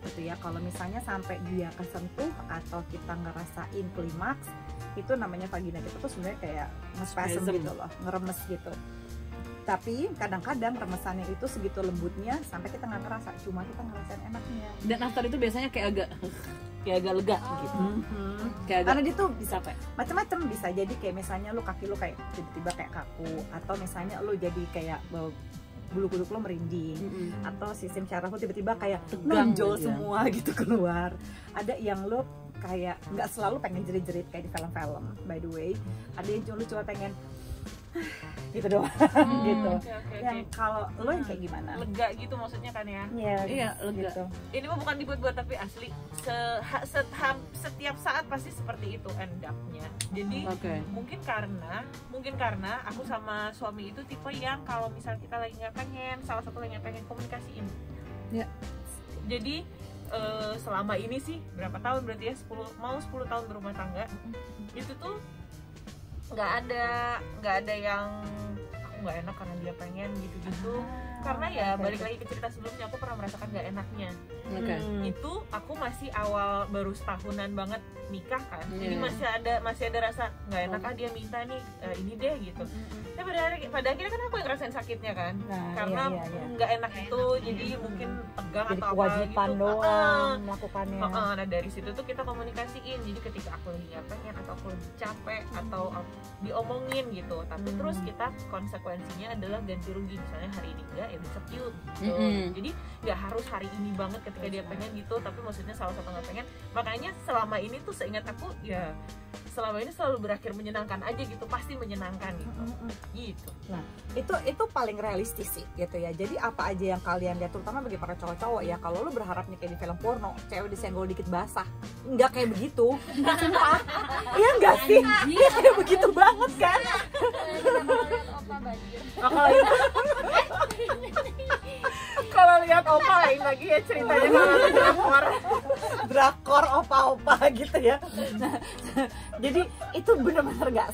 gitu ya. Kalau misalnya sampai dia kesentuh atau kita ngerasain klimaks, itu namanya vagina kita tuh sebenarnya kayak nge-spasm gitu loh, ngeremes gitu. Tapi kadang-kadang remesannya itu segitu lembutnya sampai kita nggak ngerasa, cuma kita ngerasain enaknya. Dan after itu biasanya kayak agak lega gitu. Kayak agak, Karena dia tuh bisa macam-macam, bisa jadi kayak misalnya lu kaki lu kayak tiba-tiba kayak kaku, atau misalnya lu jadi kayak bulu kuduk lo merinding, atau sistem syaraf lo tiba-tiba kayak tegang nonjol aja. semua gitu keluar. Ada yang lo kayak nggak selalu pengen jerit-jerit kayak di film-film, by the way. Ada yang lu cuma pengen gitu doang gitu. Oke. Yang kalau lo yang kayak gimana? Lega gitu maksudnya kan ya. Iya, lega. gitu. Ini mah bukan dibuat-buat tapi asli setiap saat pasti seperti itu end up-nya. Jadi Oke. mungkin karena aku sama suami itu tipe yang kalau misalnya kita lagi nggak pengen, salah satu lagi nggak pengen, komunikasiin. Ya. Jadi selama ini sih berapa tahun berarti ya 10 tahun berumah tangga itu tuh nggak ada yang aku nggak enak karena dia pengen gitu karena ya balik lagi ke cerita sebelumnya, aku pernah merasakan nggak enaknya. Oke. Itu aku masih awal baru setahunan banget nikah kan, jadi masih ada rasa nggak enak dia minta nih ini deh gitu. Tapi pada akhirnya kan aku yang ngerasain sakitnya kan, karena nggak enak itu, jadi mungkin tegang Jadi atau apa kewajiban gitu. doang melakukannya. Nah dari situ tuh kita komunikasiin, jadi ketika aku lagi nggak pengen atau aku lagi capek atau diomongin gitu, tapi terus kita konsekuensinya adalah ganti rugi, misalnya hari ini enggak ya besok yuk gitu. Jadi nggak harus hari ini banget ketika dia pengen gitu, tapi maksudnya salah satu nggak pengen. Makanya selama ini tuh seingat aku ya selama ini selalu berakhir menyenangkan aja gitu, pasti menyenangkan gitu. Gitu. Nah, itu paling realistis sih gitu ya. Jadi apa aja yang kalian lihat, terutama bagi para cowok-cowok ya, kalau lu berharapnya kayak di film porno, cewek disenggol dikit basah, nggak kayak begitu. Sumpah. Iya nggak sih? Iya kayak begitu banget kan? Kalau lihat opa lain lagi ya ceritanya, kalau drakor. Drakor opa-opa gitu ya. Nah, jadi itu benar-benar nggak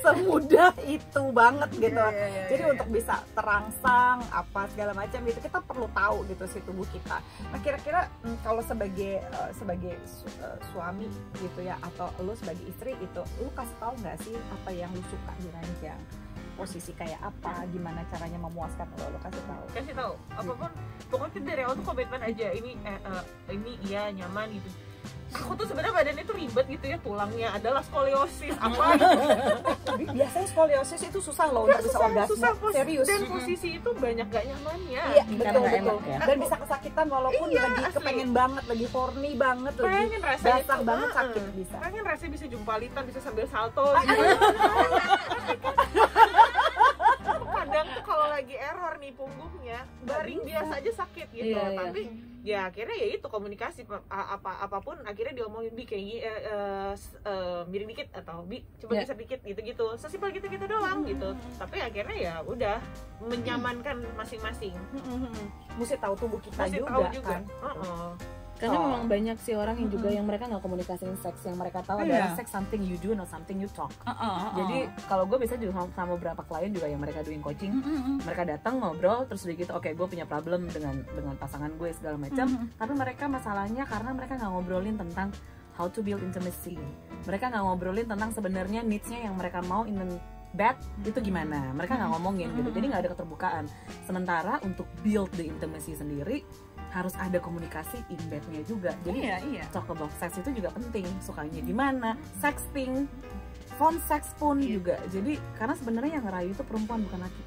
semudah itu banget gitu. Jadi untuk bisa terangsang apa segala macam gitu, kita perlu tahu gitu si tubuh kita. Nah kira-kira kalau sebagai suami gitu ya, atau lu sebagai istri itu, lu kasih tahu nggak sih apa yang lu suka di ranjang? Posisi kayak apa, gimana caranya memuaskan lo kasih tahu apapun, pokoknya dari awal tuh komitmen aja, ini iya nyaman gitu. Aku tuh sebenarnya badannya tuh ribet gitu ya, tulangnya adalah skoliosis apa biasanya skoliosis itu susah loh untuk bisa orgasme, serius. Dan posisi itu banyak gak nyamannya. Iya Karena nggak betul. enak ya. Dan bisa kesakitan walaupun lagi asli. kepengen banget, lagi horny banget, lagi Pengen rasanya basah tuh, banget, sakit bisa. pengen rasanya bisa jumpalitan, bisa sambil salto gitu. Kadang tuh kalau lagi error nih punggungnya, baring biasa aja sakit gitu. Iya, iya. Tapi ya akhirnya ya itu komunikasi apapun akhirnya diomongin, Bi kayak miring dikit atau Bi coba geser dikit gitu-gitu. Sesimpel gitu-gitu doang gitu. Tapi akhirnya ya udah menyamankan masing-masing. Mesti tahu tubuh kita Masih juga, tahu juga. kan. Karena memang banyak sih orang yang juga yang mereka nggak komunikasiin seks, yang mereka tahu adalah seks something you do, not something you talk. Jadi kalau gue bisa juga sama beberapa klien juga yang mereka doing coaching, mereka datang ngobrol terus udah gitu, oke gue punya problem dengan pasangan gue segala macam, tapi mereka masalahnya karena mereka nggak ngobrolin tentang how to build intimacy. Mereka nggak ngobrolin tentang sebenarnya needs-nya yang mereka mau in the bed itu gimana. Mereka nggak ngomongin gitu, jadi nggak ada keterbukaan. Sementara untuk build the intimacy sendiri harus ada komunikasi in bednya juga. Jadi talk about sex itu juga penting. Sukanya gimana, sexting, phone sex pun juga. Jadi karena sebenarnya yang ngerayu itu perempuan bukan laki.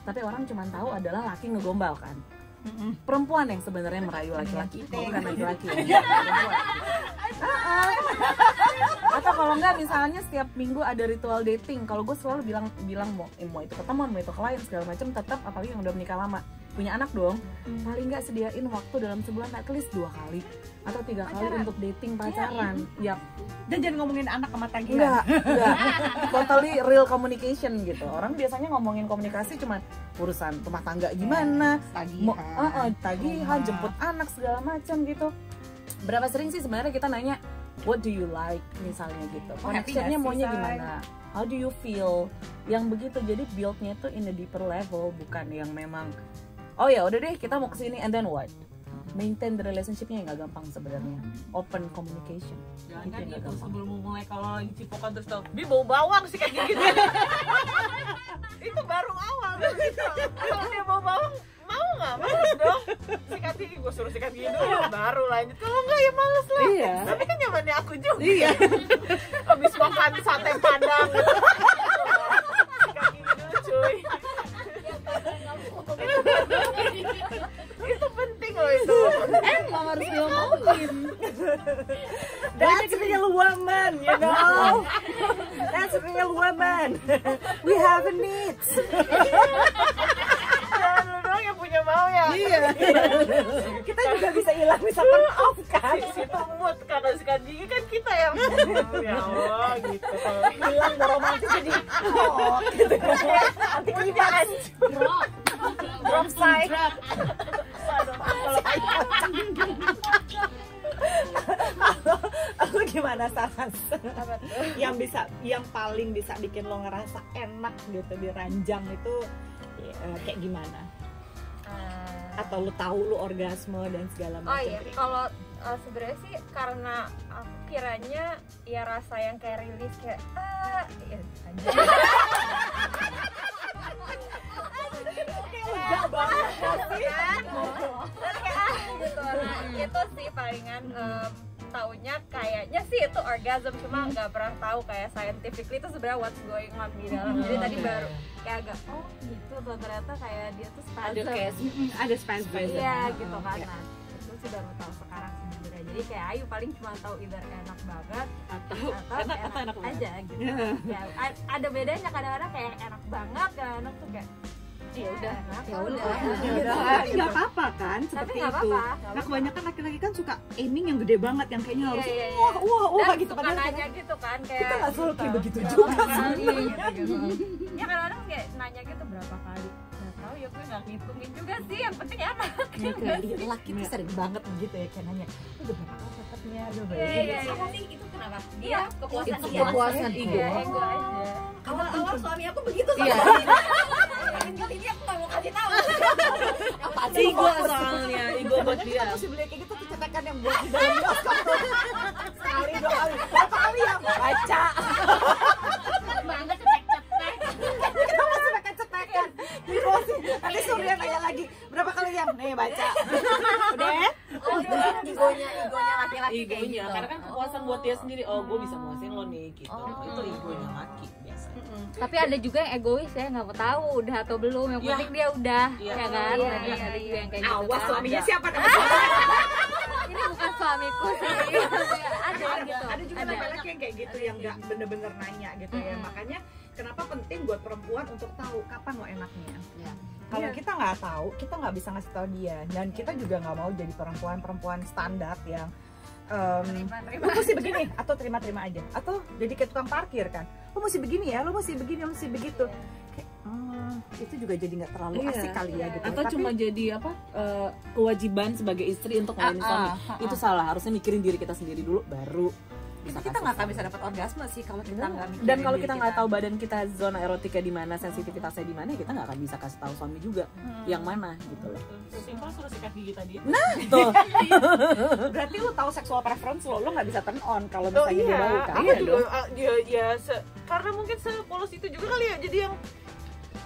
Tapi orang cuma tahu adalah laki ngegombal kan. Perempuan yang sebenarnya merayu laki-laki, bukan laki-laki. Atau kalau enggak misalnya setiap minggu ada ritual dating. Kalau gue selalu bilang mau itu ketemuan, mau itu klien segala macam, tetap apalagi yang udah menikah lama, punya anak dong, paling nggak sediain waktu dalam sebulan at least 2 kali atau 3 kali untuk dating pacaran. Yap. Dan jangan ngomongin anak sama tagihan. Enggak. Totally real communication gitu. Orang biasanya ngomongin komunikasi cuma urusan rumah tangga gimana, tagihan, jemput anak segala macam gitu. Berapa sering sih sebenarnya kita nanya what do you like misalnya gitu. Connectionnya maunya gimana? How do you feel? Yang begitu. Jadi build-nya tuh in a deeper level, bukan yang memang oh ya udah deh kita mau kesini and then what? Maintain the relationship-nya yang gak gampang sebenarnya. Open communication. Jangan itu sebelum mulai kalau lagi cipokan terus tau, Bi bau bawang sih kayak gitu. Itu baru awal gitu. Kalau dia bau bawang mau nggak? Males dong. Sikat gigi, gue suruh sikat gigi dulu, baru lanjut. Kalau nggak ya males lah. Iya. Tapi kan nyamannya aku juga. Iya. Habis makan sate padang gitu. Sikat gigi dulu cuy. Itu penting loh itu. Emang harus diomongin. That's real woman, you know. That's real woman. kan? We have a needs. Jangan lu doang yang punya mau ya. Iya. Kita juga bisa hilang, bisa turn off kan? Situ mood karena sikat gigi kan kita yang ya Allah gitu. Kalau Hilang romantis jadi oh gitu. Anti klimaks. Drop say. Aku gimana Saras? Yang paling bisa bikin lo ngerasa enak gitu di ranjang itu kayak gimana? Atau lo tahu lo orgasme dan segala macam? Oh iya, kalau sebenarnya sih karena aku kiranya ya rasa yang kayak rilis kayak ya aja. Enggak banget Kan? Kayak gitu. Nah, itu sih palingan taunya kayaknya sih itu orgasm, cuma nggak pernah tahu kayak scientifically itu sebenarnya what's going on di dalam. Jadi tadi baru kayak agak gitu tuh, ternyata kayak dia tuh spasm. ada spasm. Iya gitu kan. Nah, itu sih baru tahu sekarang sebenarnya. Jadi kayak Ayu paling cuma tahu either enak banget atau enak aja gitu. Ya, ada bedanya kadang-kadang kayak enak banget, kadang-kadang tuh kayak ya udah. Tapi nggak apa-apa kan seperti nggak itu. apa-apa. Nah kebanyakan laki-laki kan suka aiming yang gede banget, yang kayaknya harus Iya. wah Dan gitu. suka Padahal nanya gitu kan kayak kita nggak selalu kayak begitu berapa juga kali sebenarnya. gitu. Ya kadang-kadang kayak nanya gitu berapa kali. Nggak tahu ya, gue nggak ngitungin juga sih, yang penting enak. Laki tuh sering banget begitu ya, kayak nanya udah berapa kali dapetnya, udah berapa Iya. Apa sih itu kenapa? Dia kepuasan Itu dia. kepuasan ego. Iya, ego aja. Awal-awal suami aku begitu sama Iya. kali ini aku nggak mau kasih tahu. apa Ego soalnya, ego buat Kita dia. mesti beli kayak gitu tuh cetakan yang buat di dalam bioskop tuh. Sekali, 2 kali, berapa kali ya? Baca. banget cetek-cetek. Kita masih pakai cetakan. Jadi masih, nanti Surya nanya lagi, berapa kali yang? Nih baca. Udah? Oh, itu egonya laki-laki kayak Egonya, gitu. karena kan kepuasan buat dia sendiri. Oh, gue bisa muasin lo nih, gitu. Itu egonya laki biasanya. Tapi ada juga yang egois ya, nggak mau tahu udah atau belum, yang Iya. penting dia udah, Iya. ya kan? Iya, Berarti iya, ada juga yang kayak gitu. Awas kan. suaminya Ada. siapa namanya? Ini bukan suamiku sih. Ada yang gitu. Ada juga laki-laki yang kayak gitu, yang nggak bener-bener nanya gitu ya. Makanya kenapa penting buat perempuan untuk tahu kapan lo enaknya. Kalau kita nggak tahu, kita nggak bisa ngasih tahu dia, dan kita juga nggak mau jadi perempuan standar yang lo mesti begini atau terima-terima aja, atau jadi kayak tukang parkir kan, lo mesti begini ya, lo mesti begini, lo mesti begitu. Kayak, itu juga jadi nggak terlalu asik kali ya gitu. Atau Tapi- cuma jadi apa, kewajiban sebagai istri untuk ngelayanin suami. Itu salah, harusnya mikirin diri kita sendiri dulu, baru bisa Kita kasih nggak akan suami. bisa dapat orgasme sih kalau kita nggak mikirin Dan kalau diri kita nggak tahu badan kita zona erotika di mana, sensitivitasnya di mana, kita nggak akan bisa kasih tahu suami juga yang mana gitu loh. Simpel suruh sikat gigi tadi. Tuh. berarti lo tahu seksual preference lo nggak bisa turn on kalau Oh misalnya dia iya, bau kan. aku juga karena mungkin sepolos itu juga kali ya, jadi yang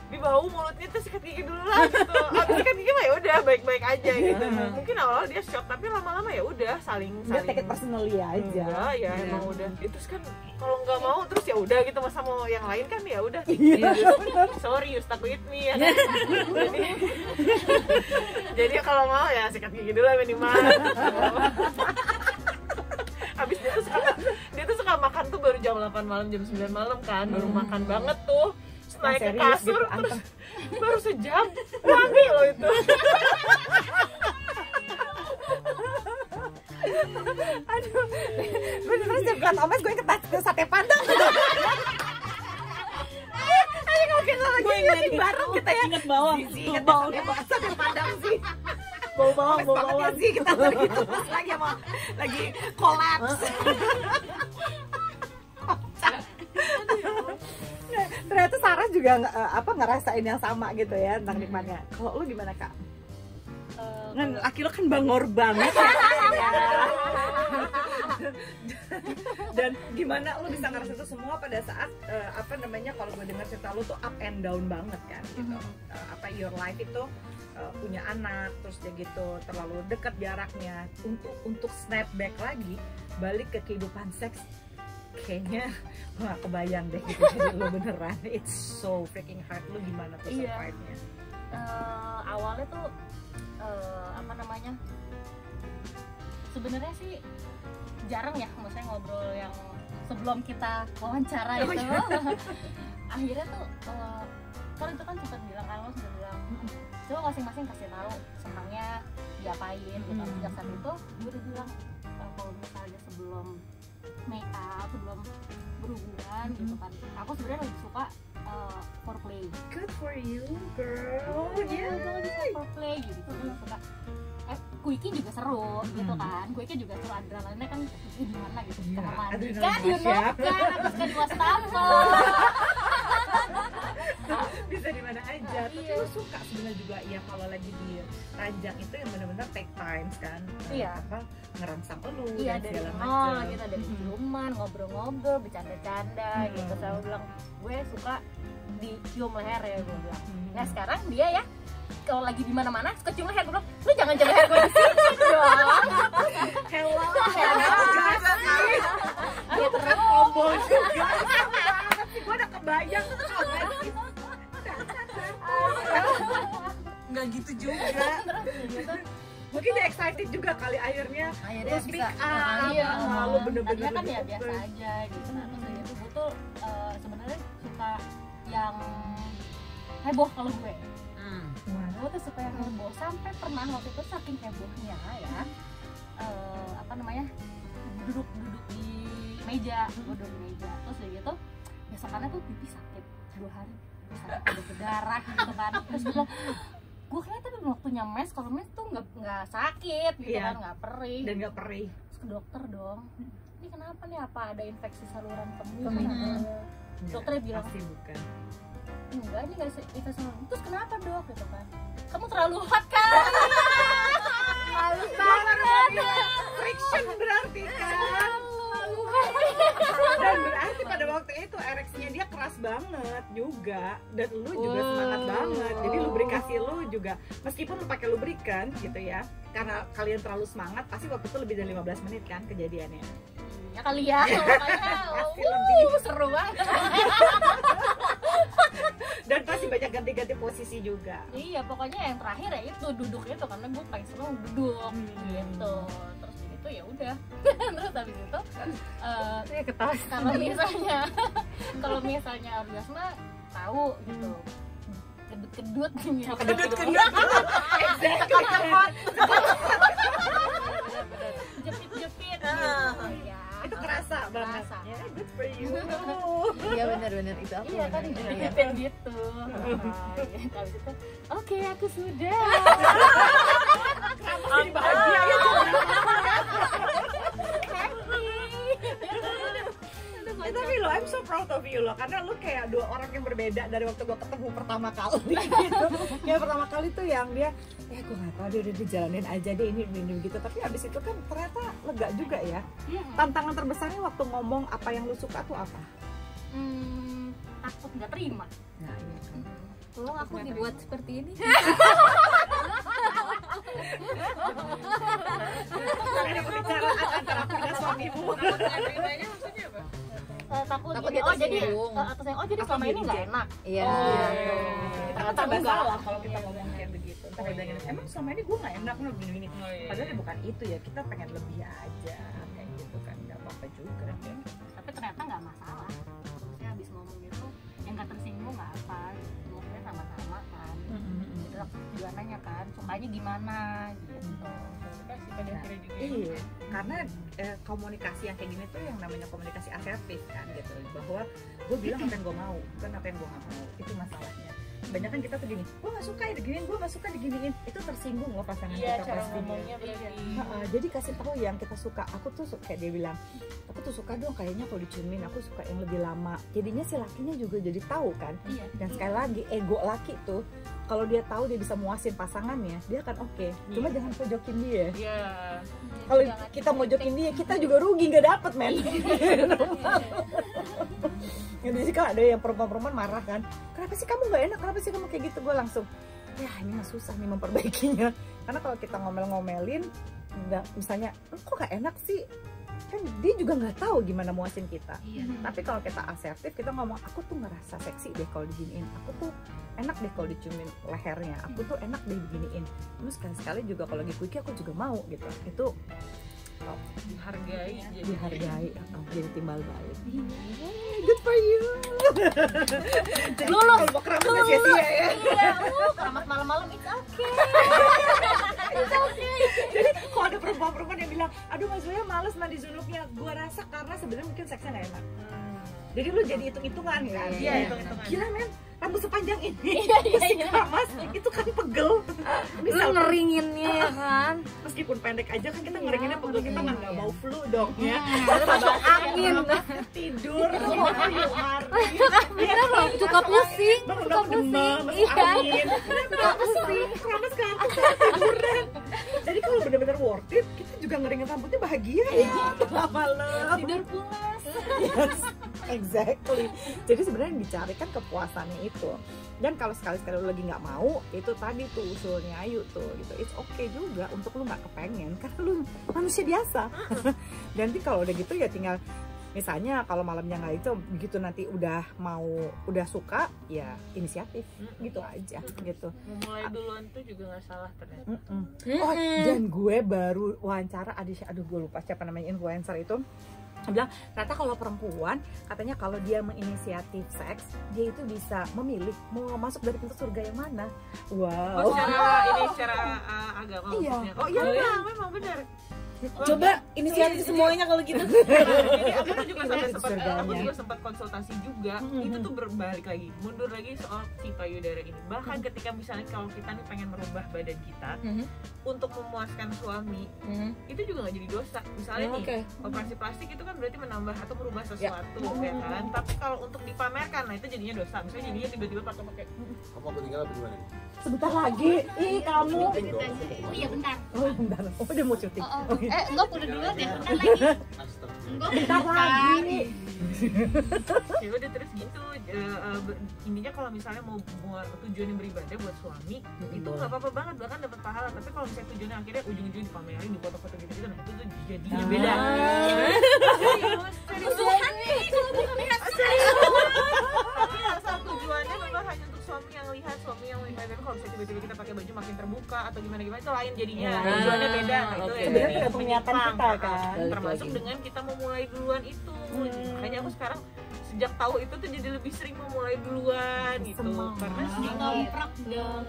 di bau mulutnya tuh sikat gigi dulu lah gitu. Abis sikat gigi mah ya udah baik-baik aja gitu. Mungkin awal dia shock, tapi lama-lama ya udah saling Dia take it personally aja. Enggak, ya emang udah. Itu kan kalau nggak mau terus ya udah gitu, masa mau yang lain kan ya udah. Sorry, you stuck with me ya. Jadi kalau mau ya sikat gigi dulu minimal. Habis dia tuh suka makan tuh baru jam 8 malam, jam 9 malam kan, baru makan banget tuh. Terus naik ke serius kasur, gitu, terus baru sejam wangi loh itu. Aduh, gue terus setiap liat Omes gue inget ke sate padang. Ayo kalau kita lagi ngasih bareng kita ya. Ingat bawang, Ingat bawang, sate padang sih. bau bawang, Omes bau banget ya bawang. sih kita lagi terus lagi sama lagi kolaps. Ternyata Sarah juga ngerasain yang sama gitu ya tentang nikmatnya. Kalau lu gimana Kak? Kan laki lo kan bangor banget ya. Dan gimana lo bisa ngerasa itu semua pada saat kalau gue dengar cerita lo tuh up and down banget kan gitu. Your life itu punya anak, terus dia gitu terlalu dekat jaraknya, untuk snap back lagi balik ke kehidupan seks, kayaknya nggak kebayang deh gitu. Jadi lo beneran it's so freaking hard. Lo gimana tuh Iya. survive-nya? Awalnya tuh sebenarnya sih jarang ya, maksudnya ngobrol yang sebelum kita wawancara itu. akhirnya tuh kan itu kan sempat bilang kan lo sudah bilang coba masing-masing kasih tahu senangnya diapain gitu. Sejak saat itu gue udah bilang kalau misalnya sebelum make up, sebelum berhubungan gitu kan, aku sebenarnya lebih suka foreplay. Good for you, girl. Gue lebih suka foreplay gitu. Gue suka quickie juga seru gitu kan. Quickie juga seru, adrenalinnya kan gimana gitu. Kamar mandi kan, you know kan, habis kan wastafel. Bisa di mana aja. Tapi lu suka sebenarnya juga ya kalau lagi di ranjang itu yang benar-benar take times kan. Iya. Apa ngerangsang lu Iya, dan dari segala nol macam. kita dari ciuman, ngobrol-ngobrol, bercanda-canda gitu. Saya bilang gue suka dicium leher ya, gue bilang. Nah sekarang dia ya kalau lagi di mana-mana suka cium leher, gue bilang lu jangan cium leher gue di sini dong. Hello. Iya terus Tombol juga. Gue udah kebayang. Nggak gitu juga. gitu. Mungkin dia excited juga kali akhirnya Akhirnya speak bisa. up. Iya, Lalu bener-bener tadinya kan ya lebih biasa open. aja gitu. Nah terus gitu gue tuh sebenarnya suka yang heboh kalau gue. Gue tuh suka yang heboh, sampai pernah waktu itu saking hebohnya ya apa namanya duduk di meja, gue duduk di meja, terus udah gitu besokannya tuh pipi sakit 2 hari, sakit ada berdarah gitu kan. Terus gue bilang gue kayaknya tadi waktunya mes, kalau mes tuh nggak sakit gitu Iya. kan, nggak perih. Dan nggak perih. Terus ke dokter dong, ini kenapa nih, apa ada infeksi saluran kemih? Kemih. Dokternya bilang Pasti bukan. enggak, ini nggak infeksi saluran. Terus kenapa dok gitu kan, kamu terlalu hot kan. Malu banget. Friction berarti kan. Malu banget. Dan berarti pada waktu itu ereksinya dia keras banget juga, dan lu juga semangat banget. Jadi lubrikasi lu juga, meskipun lu pakai lubrikan gitu ya, karena kalian terlalu semangat, pasti waktu itu lebih dari 15 menit kan kejadiannya. Ya kali ya, makanya Pasti lebih. seru banget. Dan pasti banyak ganti-ganti posisi juga. Iya, pokoknya yang terakhir ya itu duduk itu, karena gue paling seneng duduk gitu. Terus gitu ya udah. Terus habis itu kalau misalnya orgasme tahu gitu, kedut-kedut gitu. Jepit-jepit gitu. Ya, Itu kerasa banget. kerasa. Ya, good for you. Iya benar-benar itu aku. Iya kan benar. jepit gitu. Gitu. Habis itu, oke aku sudah. Jadi bahagia ya. Tapi lo, I'm so proud of you lo, karena lo kayak 2 orang yang berbeda dari waktu gue ketemu pertama kali gitu. Kayak pertama kali tuh yang dia, gue gak tau dia udah dijalanin aja deh ini gitu. Tapi abis itu kan ternyata lega juga ya. Tantangan terbesarnya waktu ngomong apa yang lo suka tuh apa? Takut nggak terima. Nah, iya kan. Tolong aku dibuat seperti ini. Ada pembicaraan antara aku dan suamimu. Terimanya maksudnya apa? Takut Takut gini, dia tersinggung. jadi selama ini nggak enak. Iya. Ternyata serba salah kalau kita ngomong kayak begitu. Ntar dia bilangin, emang selama ini gue gak enak lo gini-gini. Oh, iya. Padahal ya bukan itu ya, kita pengen lebih aja kayak gitu kan, gak apa-apa juga. Tapi ternyata nggak masalah. Maksudnya habis ngomong gitu, yang nggak tersinggung nggak apa. Ngomongnya sama-sama kan. Terus juga nanya kan, sukanya gimana gitu. Kasih pada akhirnya juga. Iya, karena komunikasi yang kayak gini tuh yang namanya komunikasi asertif kan gitu. Bahwa gue bilang apa yang gue mau, bukan apa yang gue gak mau. Itu masalahnya. Banyak kan kita tuh gini, gue gak suka ya diginiin, gue gak suka diginiin. Itu tersinggung loh pasangan Iya, kita cara pasti. ngomongnya berarti. Jadi kasih tahu yang kita suka. Aku tuh kayak dia bilang, aku tuh suka dong kayaknya kalau diciumin, aku suka yang lebih lama. Jadinya si lakinya juga jadi tahu kan. Iya. Dan sekali lagi ego laki tuh, kalau dia tahu dia bisa muasin pasangannya, dia akan oke. Cuma jangan pojokin dia. Iya. Kalau kita mojokin dia, kita juga rugi, nggak dapet men. Jadi sih kalau ada yang perempuan-perempuan marah kan, kenapa sih kamu nggak enak, kenapa sih kamu kayak gitu, gue langsung ya ini mah susah nih memperbaikinya. Karena kalau kita ngomel-ngomelin, nggak, misalnya kok nggak enak sih, kan dia juga nggak tahu gimana muasin kita. Tapi kalau kita asertif, kita ngomong, aku tuh ngerasa seksi deh kalau diginiin, aku tuh enak deh kalau diciumin lehernya, aku tuh enak deh diginiin. Terus sekali-sekali juga kalau lagi quickie aku juga mau gitu. Itu Dihargai. dihargai, jadi timbal balik. good for you. Jadi Lulus. kalau mau keramas nggak sia-sia ya. Iya, keramas malam-malam it's okay. Jadi kalau ada perempuan-perempuan yang bilang, aduh Mas Zoya males mandi junubnya, gua rasa karena sebenarnya mungkin seksnya nggak enak. Jadi lu jadi hitung-hitungan kan? Iya, hitung-hitungan. Gila men, rambut sepanjang ini mesti keramas, itu kan pegel. Lu ngeringinnya ya kan. Meskipun pendek aja kan kita ngeringinnya pegel, kita nggak mau flu dong ya. Masuk angin. Tidur, yuk mari. Bener loh, suka pusing, Bang suka udah pusing. demam, masuk Iya. angin. Suka pusing, keramas ke atas tiduran. Jadi kalau benar-benar worth it, kita juga ngeringin rambutnya bahagia ya. Tengah malam. Tidur pulas. Yes, exactly. Jadi sebenarnya yang dicari kan kepuasannya itu. Dan kalau sekali-sekali lu lagi nggak mau, itu tadi tuh usulnya Ayu tuh gitu. It's okay juga untuk lu nggak kepengen karena lu manusia biasa. Dan nanti kalau udah gitu ya tinggal misalnya kalau malamnya nggak itu begitu nanti udah suka ya inisiatif gitu aja gitu. Memulai duluan tuh juga nggak salah ternyata. Oh, dan gue baru wawancara aduh gue lupa siapa namanya influencer itu. Dia bilang ternyata kalau perempuan katanya kalau dia menginisiatif seks dia itu bisa memilih mau masuk dari pintu surga yang mana. Oh, Wow. secara agama Iya. maksudnya. Oh iya. Memang benar. Coba inisiatif semuanya kalau gitu. Jadi aku juga Surganya. sempat konsultasi juga. Itu tuh berbalik lagi, mundur lagi soal si payudara ini. Bahkan ketika misalnya kalau kita nih pengen merubah badan kita untuk memuaskan suami, itu juga nggak jadi dosa. Misalnya nih, operasi plastik itu kan berarti menambah atau merubah sesuatu, ya kan? Tapi kalau untuk dipamerkan, nah itu jadinya dosa. Misalnya jadinya tiba-tiba pakai Kamu ketinggalan bagaimana? Sebentar lagi. Ih, kamu. Oh iya bentar. Oh, bentar. Oh, dia mau syuting. Enggak udah duluan ya, bentar lagi. Enggak Bentar lagi. ya udah terus gitu. Intinya kalau misalnya mau tujuannya beribadah buat suami, itu nggak apa-apa banget, bahkan dapat pahala. Tapi kalau misalnya tujuannya akhirnya ujung-ujungnya dipamerin, di foto-foto gitu, nah itu tuh jadinya beda. Tuhan nih, kalau bukan Tapi asal tujuannya memang hanya untuk suami yang lihat, suami yang lihat. Tapi kalau misalnya tiba-tiba kita pakai baju makin terbuka atau gimana itu lain jadinya. Tujuannya beda. Nah, itu ya Sebenarnya dari tergantung niatan menyimpang. kita kan. Termasuk dengan kita memulai duluan itu. Makanya aku sekarang sejak tahu itu tuh jadi lebih sering memulai duluan gitu. Karena sih ngomprak dong.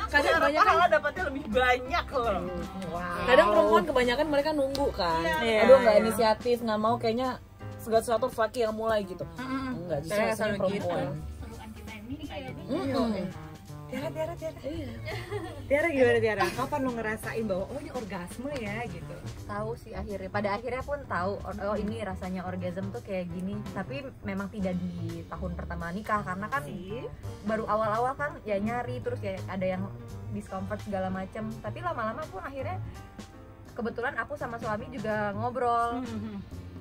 Kadang banyak pahala dapatnya lebih banyak loh. Kadang perempuan kebanyakan mereka nunggu kan. Iya. Aduh nggak inisiatif, nggak mau kayaknya segala sesuatu laki yang mulai gitu. Enggak, justru Saya biasanya selalu perempuan. Seruan kita ini kayak Tiara. Tiara gimana Tiara? Kapan lo ngerasain bahwa oh ini orgasme ya gitu? Tahu sih akhirnya, pada akhirnya pun tahu oh ini rasanya orgasm tuh kayak gini. Tapi memang tidak di tahun pertama nikah karena kan baru awal-awal kan ya nyari terus ya ada yang discomfort segala macam. Tapi lama-lama pun akhirnya kebetulan aku sama suami juga ngobrol.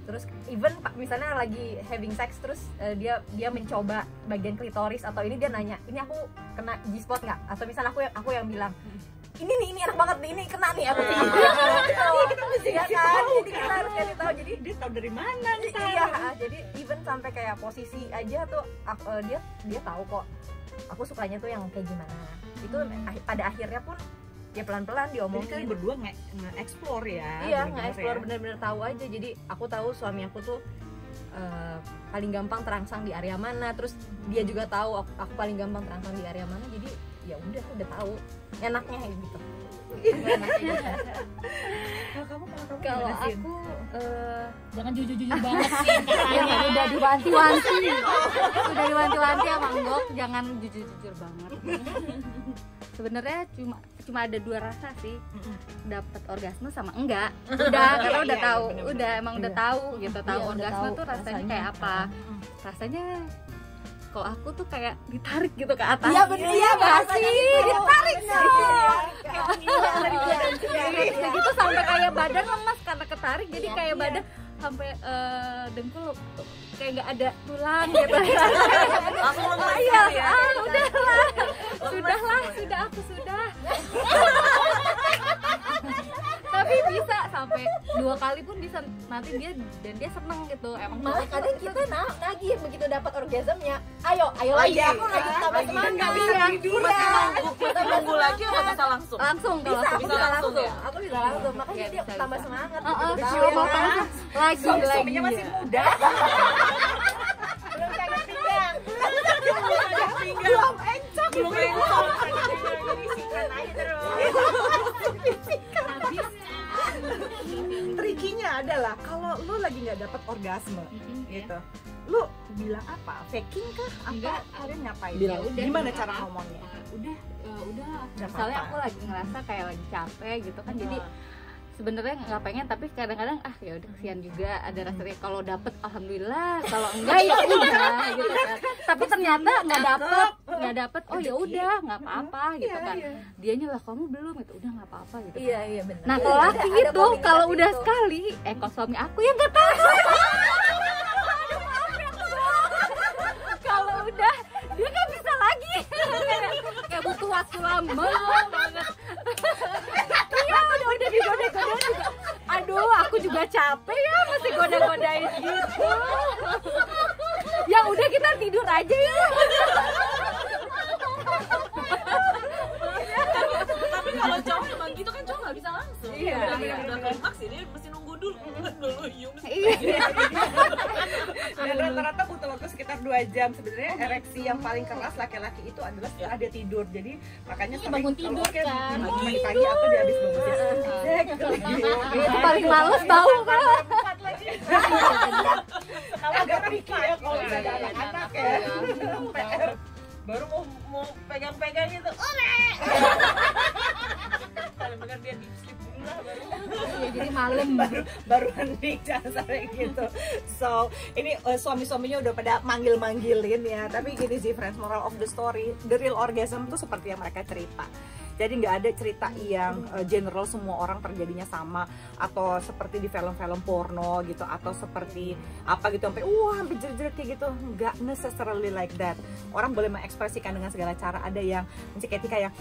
Terus even misalnya lagi having sex terus dia mencoba bagian klitoris atau ini dia nanya ini aku kena G-spot nggak, atau misalnya aku yang bilang ini enak banget nih, ini kena nih aku kita mesti ya kan, jadi kita harus cari tahu. Jadi Dia tahu dari mana nih? iya, jadi even sampai kayak posisi aja tuh dia tahu kok aku sukanya tuh yang kayak gimana. Itu pada akhirnya pun ya pelan-pelan Jadi diomongin. kalian berdua nge-explore ya? Iya, bener-bener nge-explore ya? bener-bener tahu aja. Jadi aku tahu suami aku tuh paling gampang terangsang di area mana, terus dia juga tahu aku paling gampang terangsang di area mana. Jadi ya udah tahu enaknya gitu. Kalau kamu Kalau gimana, Sin? aku jangan jujur-jujur banget sih katanya. udah diwanti-wanti sama Nggok, jangan jujur-jujur banget. Sebenarnya cuma ada dua rasa sih, dapat orgasme sama enggak. Karena udah tahu, emang udah tahu gitu, tahu Iya, udah orgasme tahu tuh rasanya rasanya. kayak apa. Rasanya kalau aku tuh kayak ditarik gitu ke atas. Iya bener, iya pasti ditarik dong. Kayak gitu sampai kayak badan lemas karena ketarik, jadi kayak badan sampai dengkul kayak nggak ada tulang gitu. Aku lemas Iya, ya. sudah aku sudah. Tapi bisa sampai 2 kali pun bisa nanti dia dan dia seneng gitu. Emang Malah kadang kita nagih begitu dapat orgasmnya. Ayo lagi aku lagi tambah semangat. Nggak bisa tidur, masih nunggu lagi atau bisa langsung? langsung kalau Bisa, aku aku bisa langsung langsung. ya? Aku bisa langsung. Makanya Iya, dia bisa, tambah bisa. semangat. kalau mau langsung lagi Suaminya masih ya. muda. Belum kaget pinggang. Belum encok. Belum encok. Jadi sikat aja terus. Trikinya adalah kalau lu lagi nggak dapat orgasme gitu, lu bilang apa? Faking kah? Atau Enggak. kalian ngapain? Bilang, udah, Gimana nggak cara apa-apa. ngomongnya? udah Nggak misalnya apa-apa. aku lagi ngerasa kayak lagi capek gitu kan, jadi sebenarnya nggak pengen, tapi kadang-kadang ya udah kesian juga ada rasanya kalau dapet alhamdulillah, kalau enggak ya udah gitu kan. Tapi ternyata nggak dapet oh ya udah nggak apa-apa gitu kan. Dianya lah kamu belum gitu, udah nggak apa-apa gitu. Iya benar. Nah kalau laki itu kalau udah sekali kalau suami aku yang nggak tahu. Kalau udah dia nggak bisa lagi. Kayak butuh waktu lama banget. Iya udah digoda-goda juga. Aduh aku juga capek ya masih goda-godain gitu. Ya udah kita tidur aja ya. Tapi kalau cowok emang gitu kan, cowok nggak bisa langsung. Iya, iya. Udah klimaks ini mesti nunggu dulu. Dulu yum. Dan rata-rata butuh waktu sekitar 2 jam. Sebenarnya ereksi yang paling keras laki-laki itu adalah setelah dia tidur. Jadi makanya Iya, bangun tidur kan. Pagi atau dia habis bangun tidur. Itu paling males bau kan. Agak tricky ya kalau udah ada anak-anak ya. PR. Baru mau pegang-pegang gitu. Kalau benar dia deep sleep dulu lah baru. Iya, jadi malam. baru hening jangan sampai gitu. So ini suami-suaminya udah pada manggil-manggilin ya, tapi gini sih friends, moral of the story, the real orgasm tuh seperti yang mereka cerita. Jadi nggak ada cerita yang general semua orang terjadinya sama, atau seperti di film-film porno gitu, atau seperti apa gitu sampai sampai jerit-jerit kayak gitu. Nggak necessarily like that. Orang boleh mengekspresikan dengan segala cara. Ada yang ketika yang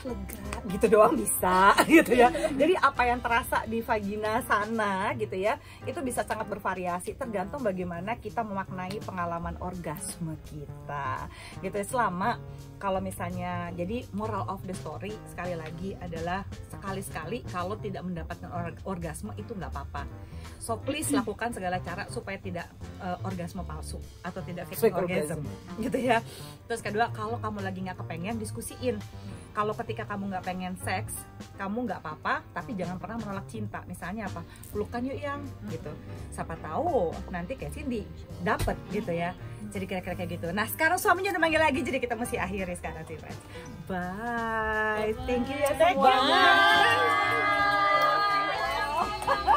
lega gitu doang bisa gitu ya. Jadi apa yang terasa di vagina sana gitu ya, itu bisa sangat bervariasi tergantung bagaimana kita memaknai pengalaman orgasme kita gitu ya. Selama kalau misalnya, jadi moral of the story sekali lagi adalah sekali-sekali kalau tidak mendapatkan orgasme itu nggak apa-apa. So please lakukan segala cara supaya tidak orgasme palsu atau tidak fake orgasm gitu ya. Terus kedua, kalau kamu lagi nggak kepengen, diskusiin. Kalau ketika kamu nggak pengen seks, kamu nggak apa-apa, tapi jangan pernah menolak cinta. Misalnya apa? Pelukan yuk yang gitu. Siapa tahu nanti kayak Cindy dapet gitu ya. Jadi kira-kira kayak gitu. Nah sekarang suaminya udah manggil lagi, jadi kita mesti akhiri sekarang sih friends. Bye. Thank you ya semua. Bye.